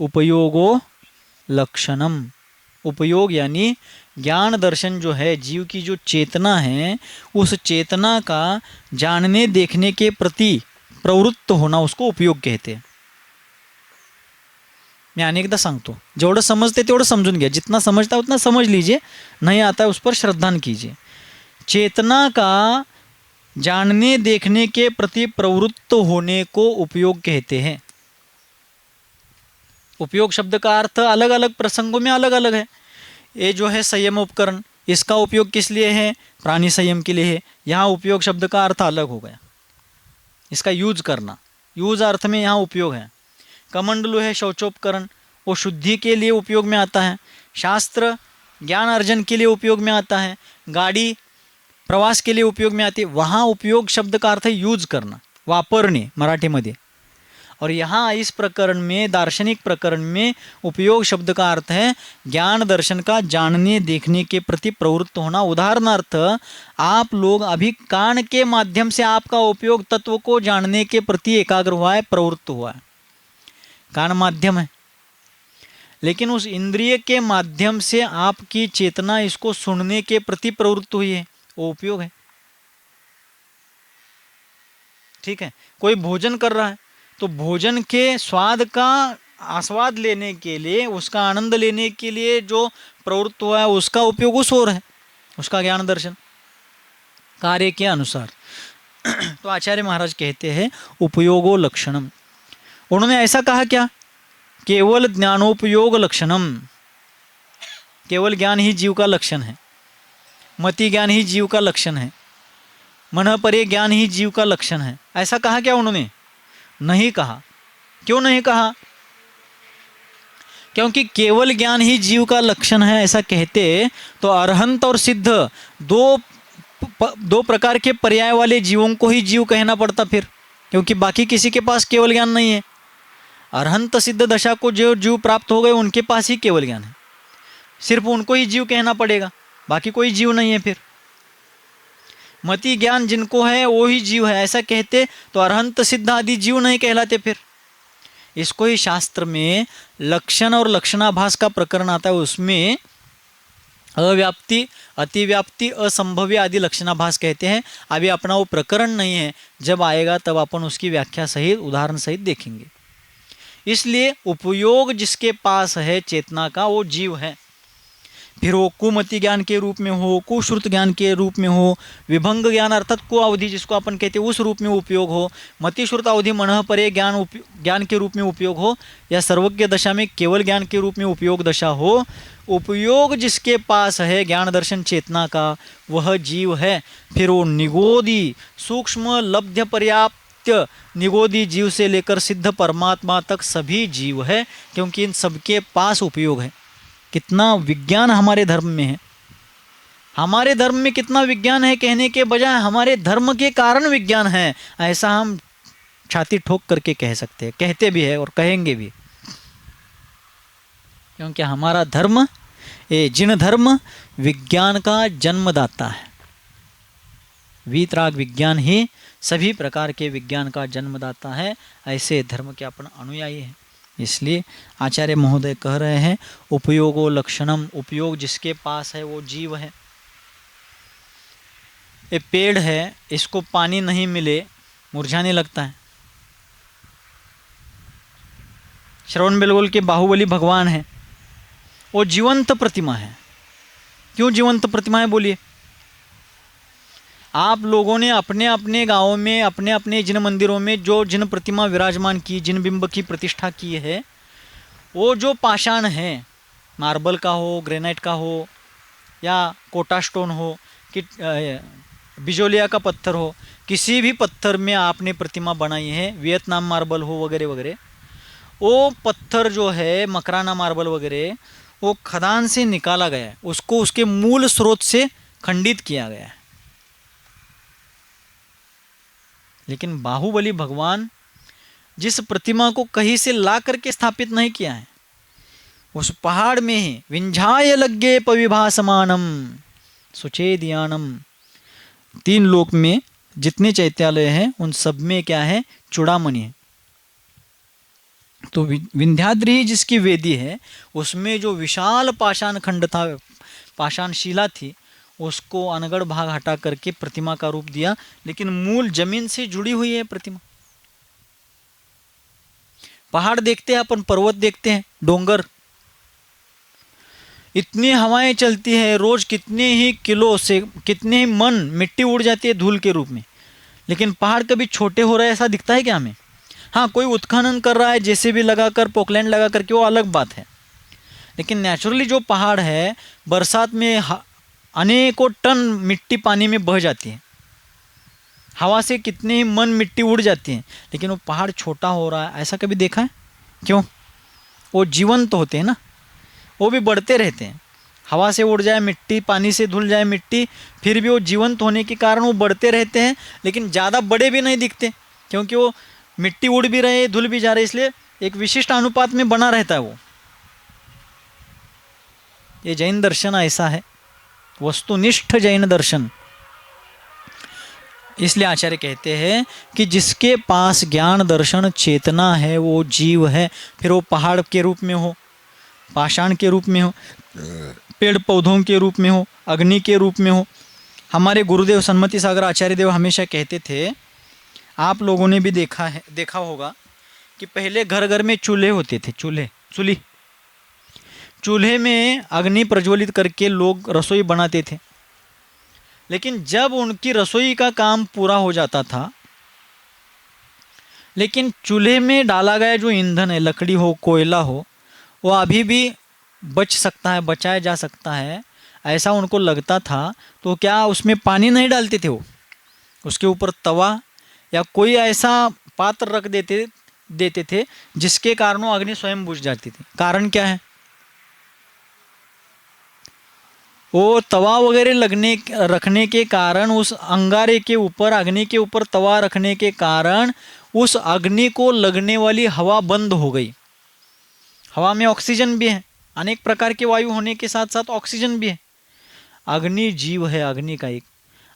उपयोगो लक्षणम। उपयोग यानी ज्ञान दर्शन जो है, जीव की जो चेतना है, उस चेतना का जानने देखने के प्रति प्रवृत्त होना, उसको उपयोग कहते हैं। मैं अनेकदा सांगतो, जेवढं समजते तेवढं समजून घ्या, जितना समझता उतना समझ लीजिए, नहीं आता है उस पर श्रद्धान कीजिए। चेतना का जानने देखने के प्रति प्रवृत्त होने को उपयोग कहते हैं। उपयोग शब्द का अर्थ अलग अलग प्रसंगों में अलग अलग है। ये जो है संयम उपकरण, इसका उपयोग किस लिए है? प्राणी संयम के लिए है। यहाँ उपयोग शब्द का अर्थ अलग हो गया, इसका यूज करना, यूज अर्थ में यहाँ उपयोग है। कमंडलू है शौचोपकरण, वो शुद्धि के लिए उपयोग में आता है। शास्त्र ज्ञान अर्जन के लिए उपयोग में आता है। गाड़ी प्रवास के लिए उपयोग में आती है। वहाँ उपयोग शब्द का अर्थ है यूज करना, वापरणे मराठीमध्ये। और यहाँ इस प्रकरण में, दार्शनिक प्रकरण में, उपयोग शब्द का अर्थ है ज्ञान दर्शन का जानने देखने के प्रति प्रवृत्त होना। उदाहरणार्थ, आप लोग अभी कान के माध्यम से आपका उपयोग तत्व को जानने के प्रति एकाग्र हुआ है, प्रवृत्त हुआ है। कान माध्यम है, लेकिन उस इंद्रिय के माध्यम से आपकी चेतना इसको सुनने के प्रति प्रवृत्त हुई है, वो उपयोग है। ठीक है, कोई भोजन कर रहा है तो भोजन के स्वाद का आस्वाद लेने के लिए, उसका आनंद लेने के लिए जो प्रवृत्त हुआ है उसका उपयोग उस ओर है, उसका ज्ञान दर्शन कार्य के अनुसार। तो आचार्य महाराज कहते हैं उपयोगो लक्षणम। उन्होंने ऐसा कहा क्या? केवल ज्ञानोपयोग लक्षणम, केवल ज्ञान ही जीव का लक्षण है, मति ज्ञान ही जीव का लक्षण है, मन परे ज्ञान ही जीव का लक्षण है, ऐसा कहा क्या उन्होंने? नहीं कहा। क्यों नहीं कहा? क्योंकि केवल ज्ञान ही जीव का लक्षण है ऐसा कहते तो अरहंत और सिद्ध दो प्रकार के पर्याय वाले जीवों को ही जीव कहना पड़ता फिर, क्योंकि बाकी किसी के पास केवल ज्ञान नहीं है। अरहंत सिद्ध दशा को जो जीव प्राप्त हो गए उनके पास ही केवल ज्ञान है, सिर्फ उनको ही जीव कहना पड़ेगा, बाकी कोई जीव नहीं है। फिर मति ज्ञान जिनको है वो ही जीव है ऐसा कहते तो अरहंत सिद्ध आदि जीव नहीं कहलाते। फिर इसको ही शास्त्र में लक्षण और लक्षणाभास का प्रकरण आता है, उसमें अव्याप्ति, अतिव्याप्ति, असंभव्य आदि लक्षणाभास कहते हैं। अभी अपना वो प्रकरण नहीं है, जब आएगा तब अपन उसकी व्याख्या सहित उदाहरण सहित देखेंगे। इसलिए उपयोग जिसके पास है चेतना का वो जीव है, फिर वो कुमति ज्ञान के रूप में हो, कुश्रुत ज्ञान के रूप में हो, विभंग ज्ञान अर्थात को अवधि जिसको अपन कहते हैं उस रूप में उपयोग हो, मति श्रुत अवधि मन परे ज्ञान के रूप में उपयोग हो, या सर्वज्ञ दशा में केवल ज्ञान के रूप में उपयोग दशा हो, उपयोग जिसके पास है ज्ञान दर्शन चेतना का वह जीव है। फिर वो निगोदी सूक्ष्म लब्ध्य पर्याप्त निगोदी जीव से लेकर सिद्ध परमात्मा तक सभी जीव है, क्योंकि इन सबके पास उपयोग है। कितना विज्ञान हमारे धर्म में है, हमारे धर्म में कितना विज्ञान है कहने के बजाय हमारे धर्म के कारण विज्ञान है, ऐसा हम छाती ठोक करके कह सकते हैं, कहते भी है और कहेंगे भी। क्योंकि हमारा धर्म ये जिन धर्म विज्ञान का जन्मदाता है, वीतराग विज्ञान ही सभी प्रकार के विज्ञान का जन्मदाता है, ऐसे धर्म के अपन अनुयायी हैं। इसलिए आचार्य महोदय कह रहे हैं उपयोगो लक्षणम, उपयोग जिसके पास है वो जीव है। ये पेड़ है, इसको पानी नहीं मिले मुरझाने लगता है। श्रवण बेलगोल के बाहुबली भगवान है, वो जीवंत प्रतिमा है। क्यों जीवंत प्रतिमा है बोलिए? आप लोगों ने अपने अपने गांवों में अपने अपने जिन मंदिरों में जो जिन प्रतिमा विराजमान की, जिन बिंब की प्रतिष्ठा की है, वो जो पाषाण है, मार्बल का हो, ग्रेनाइट का हो, या कोटा स्टोन हो कि बिजोलिया का पत्थर हो, किसी भी पत्थर में आपने प्रतिमा बनाई है, वियतनाम मार्बल हो वगैरह वगैरह, वो पत्थर जो है मकराना मार्बल वगैरह वो खदान से निकाला गया है, उसको उसके मूल स्रोत से खंडित किया गया है। लेकिन बाहुबली भगवान जिस प्रतिमा को कहीं से ला करके स्थापित नहीं किया है, उस पहाड़ में ही विंझाय लग्गे पविभासमानम सुचेदियानम, 3 लोक में जितने चैत्यालय हैं उन सब में क्या है? चूड़ामणि है। तो विंध्याद्रि जिसकी वेदी है उसमें जो विशाल पाषाण खंड था, पाषाण शिला थी, उसको अनगढ़ भाग हटा करके प्रतिमा का रूप दिया, लेकिन मूल जमीन से जुड़ी हुई है प्रतिमा। पहाड़ देखते हैं अपन, पर्वत देखते हैं, डोंगर, इतनी हवाएं चलती है रोज, कितने ही किलो से कितने ही मन मिट्टी उड़ जाती है धूल के रूप में, लेकिन पहाड़ कभी छोटे हो रहे ऐसा दिखता है क्या हमें? हाँ, कोई उत्खनन कर रहा है जेसीबी लगाकर, पोकलैंड लगा करके, वो अलग बात है। लेकिन नेचुरली जो पहाड़ है बरसात में अनेकों टन मिट्टी पानी में बह जाती है, हवा से कितने ही मन मिट्टी उड़ जाती है, लेकिन वो पहाड़ छोटा हो रहा है ऐसा कभी देखा है? क्यों? वो जीवंत तो होते हैं ना, वो भी बढ़ते रहते हैं। हवा से उड़ जाए मिट्टी, पानी से धुल जाए मिट्टी, फिर भी वो जीवंत होने के कारण वो बढ़ते रहते हैं, लेकिन ज़्यादा बड़े भी नहीं दिखते, क्योंकि वो मिट्टी उड़ भी रहे, धुल भी जा रहे, इसलिए एक विशिष्ट अनुपात में बना रहता है वो। ये जैन दर्शन ऐसा है, वस्तुनिष्ठ जैन दर्शन। इसलिए आचार्य कहते हैं कि जिसके पास ज्ञान दर्शन चेतना है वो जीव है, फिर वो पहाड़ के रूप में हो, पाषाण के रूप में हो, पेड़ पौधों के रूप में हो, अग्नि के रूप में हो। हमारे गुरुदेव सन्मति सागर आचार्य देव हमेशा कहते थे, आप लोगों ने भी देखा होगा कि पहले घर घर में चूल्हे होते थे, चूल्हे में अग्नि प्रज्वलित करके लोग रसोई बनाते थे। लेकिन जब उनकी रसोई का काम पूरा हो जाता था, लेकिन चूल्हे में डाला गया जो ईंधन है, लकड़ी हो कोयला हो, वो अभी भी बच सकता है, बचाया जा सकता है, ऐसा उनको लगता था। तो क्या उसमें पानी नहीं डालते थे, वो उसके ऊपर तवा या कोई ऐसा पात्र रख देते थे जिसके कारण वो अग्नि स्वयं बुझ जाती थी। कारण क्या है? वो तवा वगैरह रखने के कारण, उस अंगारे के ऊपर, अग्नि के ऊपर तवा रखने के कारण उस अग्नि को लगने वाली हवा बंद हो गई। हवा में ऑक्सीजन भी है, अनेक प्रकार के वायु होने के साथ साथ ऑक्सीजन भी है। अग्नि जीव है, अग्नि का एक,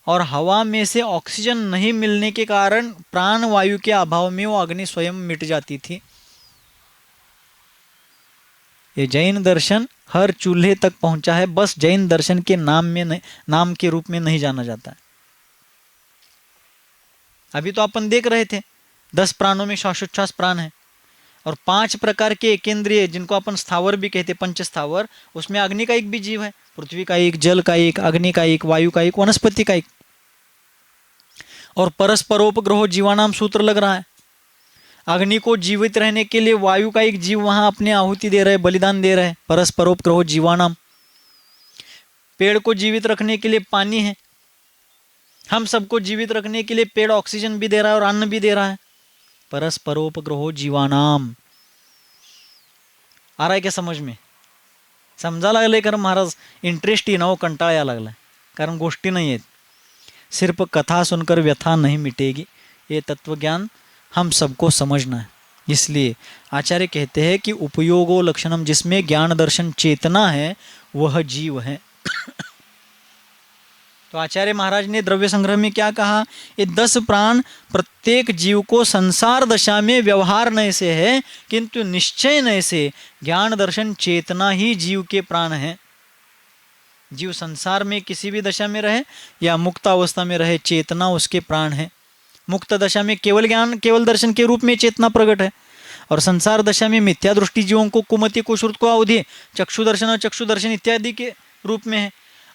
और हवा में से ऑक्सीजन नहीं मिलने के कारण प्राण वायु के अभाव में वो अग्नि स्वयं मिट जाती थी। ये जैन दर्शन हर चूल्हे तक पहुंचा है, बस जैन दर्शन के नाम के रूप में नहीं जाना जाता है। अभी तो अपन देख रहे थे 10 प्राणों में श्वासोच्छ्वास प्राण है, और 5 प्रकार के एकेंद्रिय जिनको अपन स्थावर भी कहते, पंच स्थावर, उसमें अग्नि का एक भी जीव है, पृथ्वी का एक, जल का एक, अग्नि का एक, वायु का एक, वनस्पति का एक। और परस्परोपग्रहो जीवानाम सूत्र लग रहा है। अग्नि को जीवित रहने के लिए वायु का एक जीव वहां अपने आहुति दे रहे, बलिदान दे रहे, परस्परोपग्रहो जीवानाम। पेड़ को जीवित रखने के लिए पानी है, हम सबको जीवित रखने के लिए पेड़ ऑक्सीजन भी दे रहा है और अन्न भी दे रहा है। परस्परोपग्रहो जीवानाम। आ रहा है क्या समझ में? समजा लागले कारण महाराज इंटरेस्ट ही ना हो, कंटाळा या लागला, कारण गोष्टी नहीं आहेत। सिर्फ कथा सुनकर व्यथा नहीं मिटेगी, ये तत्वज्ञान हम सबको समझना है। इसलिए आचार्य कहते हैं कि उपयोगो लक्षणम, जिसमें ज्ञान दर्शन चेतना है वह जीव है। तो आचार्य महाराज ने द्रव्य संग्रह में क्या कहा? ये 10 प्राण प्रत्येक जीव को संसार दशा में व्यवहार नय से है, किंतु निश्चय नय से ज्ञान दर्शन चेतना ही जीव के प्राण है। जीव संसार में किसी भी दशा में रहे या मुक्त अवस्था में रहे, चेतना उसके प्राण है। मुक्त दशा में केवल ज्ञान, केवल दर्शन के रूप में चेतना प्रकट है, और संसार दशा में मिथ्या दृष्टि जीवों को कुमति को श्रुत को अवधि, चक्षु दर्शन इत्यादि के रूप में है,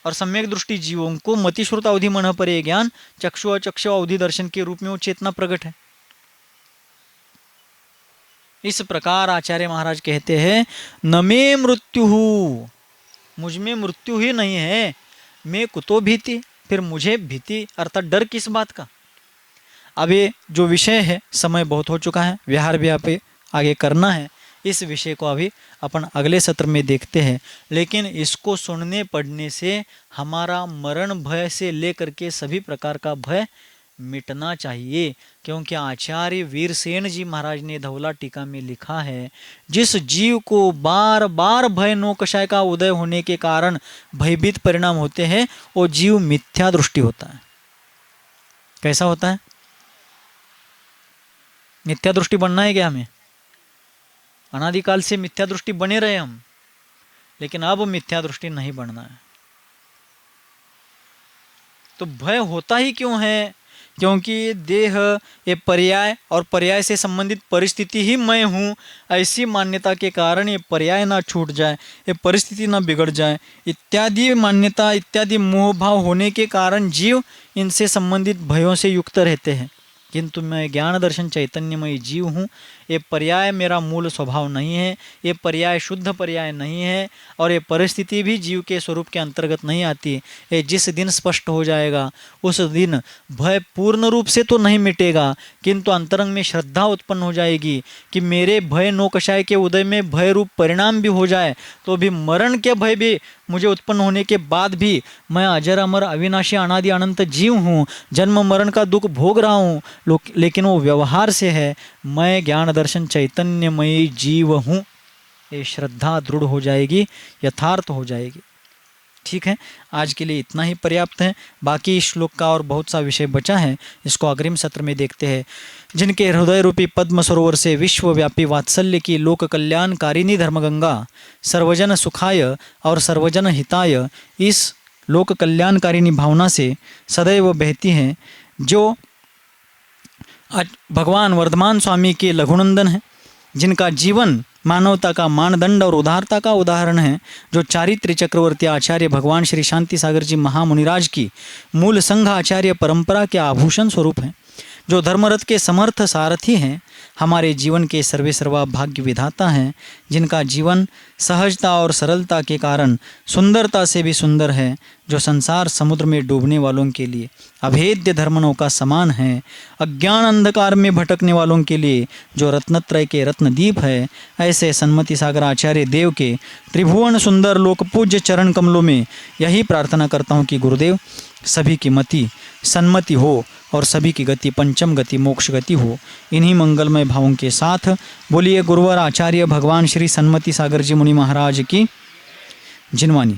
और सम्यक दृष्टि जीवों को मति श्रुत अवधि मन परे ज्ञान, चक्षु अचक्षु अवधि दर्शन के रूप में वो चेतना प्रकट है। इस प्रकार आचार्य महाराज कहते हैं, न मे मृत्यु, मुझ में मृत्यु ही नहीं है, मैं कुतो भीति, फिर मुझे भीति अर्थात डर किस बात का? अब ये जो विषय है, समय बहुत हो चुका है, विहार भी आप आगे करना है, इस विषय को अभी अपन अगले सत्र में देखते हैं। लेकिन इसको सुनने पढ़ने से हमारा मरण भय से लेकर के सभी प्रकार का भय मिटना चाहिए, क्योंकि आचार्य वीरसेन जी महाराज ने धवला टीका में लिखा है, जिस जीव को बार बार भय नौकषाय का उदय होने के कारण भयभीत परिणाम होते हैं, वो जीव मिथ्या दृष्टि होता है। कैसा होता है? मिथ्या दृष्टि बनना है क्या हमें? अनादिकाल से मिथ्या दृष्टि बने रहे हम, लेकिन अब मिथ्या दृष्टि नहीं बनना है। तो भय होता ही क्यों है? क्योंकि देह ये पर्याय और पर्याय से संबंधित परिस्थिति ही मैं हूँ, ऐसी मान्यता के कारण ये पर्याय ना छूट जाए, ये परिस्थिति ना बिगड़ जाए, इत्यादि मान्यता इत्यादि मोह भाव होने के कारण जीव इनसे संबंधित भयों से युक्त रहते हैं। किंतु मैं ज्ञान दर्शन चैतन्यमय जीव हूँ, ये पर्याय मेरा मूल स्वभाव नहीं है, ये पर्याय शुद्ध पर्याय नहीं है, और ये परिस्थिति भी जीव के स्वरूप के अंतर्गत नहीं आती। ये जिस दिन स्पष्ट हो जाएगा उस दिन भय पूर्ण रूप से तो नहीं मिटेगा, किंतु अंतरंग में श्रद्धा उत्पन्न हो जाएगी कि मेरे भय नौकषाय के उदय में भय रूप परिणाम भी हो जाए तो भी मरण के भय भी मुझे उत्पन्न होने के बाद भी मैं अजर अमर अविनाशी अनादि अनंत जीव हूँ, जन्म मरण का दुख भोग रहा हूँ, लेकिन वो व्यवहार से है, मैं ज्ञान दर्शन चैतन्यमयी जीव हूँ। ये श्रद्धा दृढ़ हो जाएगी, यथार्थ हो जाएगी। ठीक है, आज के लिए इतना ही पर्याप्त है। बाकी श्लोक का और बहुत सा विषय बचा है, इसको अग्रिम सत्र में देखते हैं। जिनके हृदय रूपी पद्म सरोवर से विश्वव्यापी वात्सल्य की लोक कल्याणकारिणी धर्मगंगा सर्वजन सुखाय और सर्वजन हिताय इस लोक कल्याणकारिणी भावना से सदैव बहती हैं, जो भगवान वर्धमान स्वामी के लघुनंदन हैं, जिनका जीवन मानवता का मानदंड और उदारता का उदाहरण है, जो चारित्र चक्रवर्ती आचार्य भगवान श्री शांति सागर जी महामुनिराज की मूल संघ आचार्य परंपरा के आभूषण स्वरूप हैं, जो धर्मरथ के समर्थ सारथी हैं, हमारे जीवन के सर्वेसर्वा भाग्य विधाता हैं, जिनका जीवन सहजता और सरलता के कारण सुंदरता से भी सुंदर है, जो संसार समुद्र में डूबने वालों के लिए अभेद्य धर्मनों का समान है, अज्ञान अंधकार में भटकने वालों के लिए जो रत्नत्रय के रत्नदीप है, ऐसे सन्मति सागर आचार्य देव के त्रिभुवन सुंदर लोक पूज्य चरण कमलों में यही प्रार्थना करता हूँ कि गुरुदेव सभी की मति सन्मति हो और सभी की गति पंचम गति मोक्ष गति हो। इन्हीं मंगलमय भावों के साथ बोलिए गुरुवर आचार्य भगवान श्री सन्मति सागर जी मुनि महाराज की जिनवानी।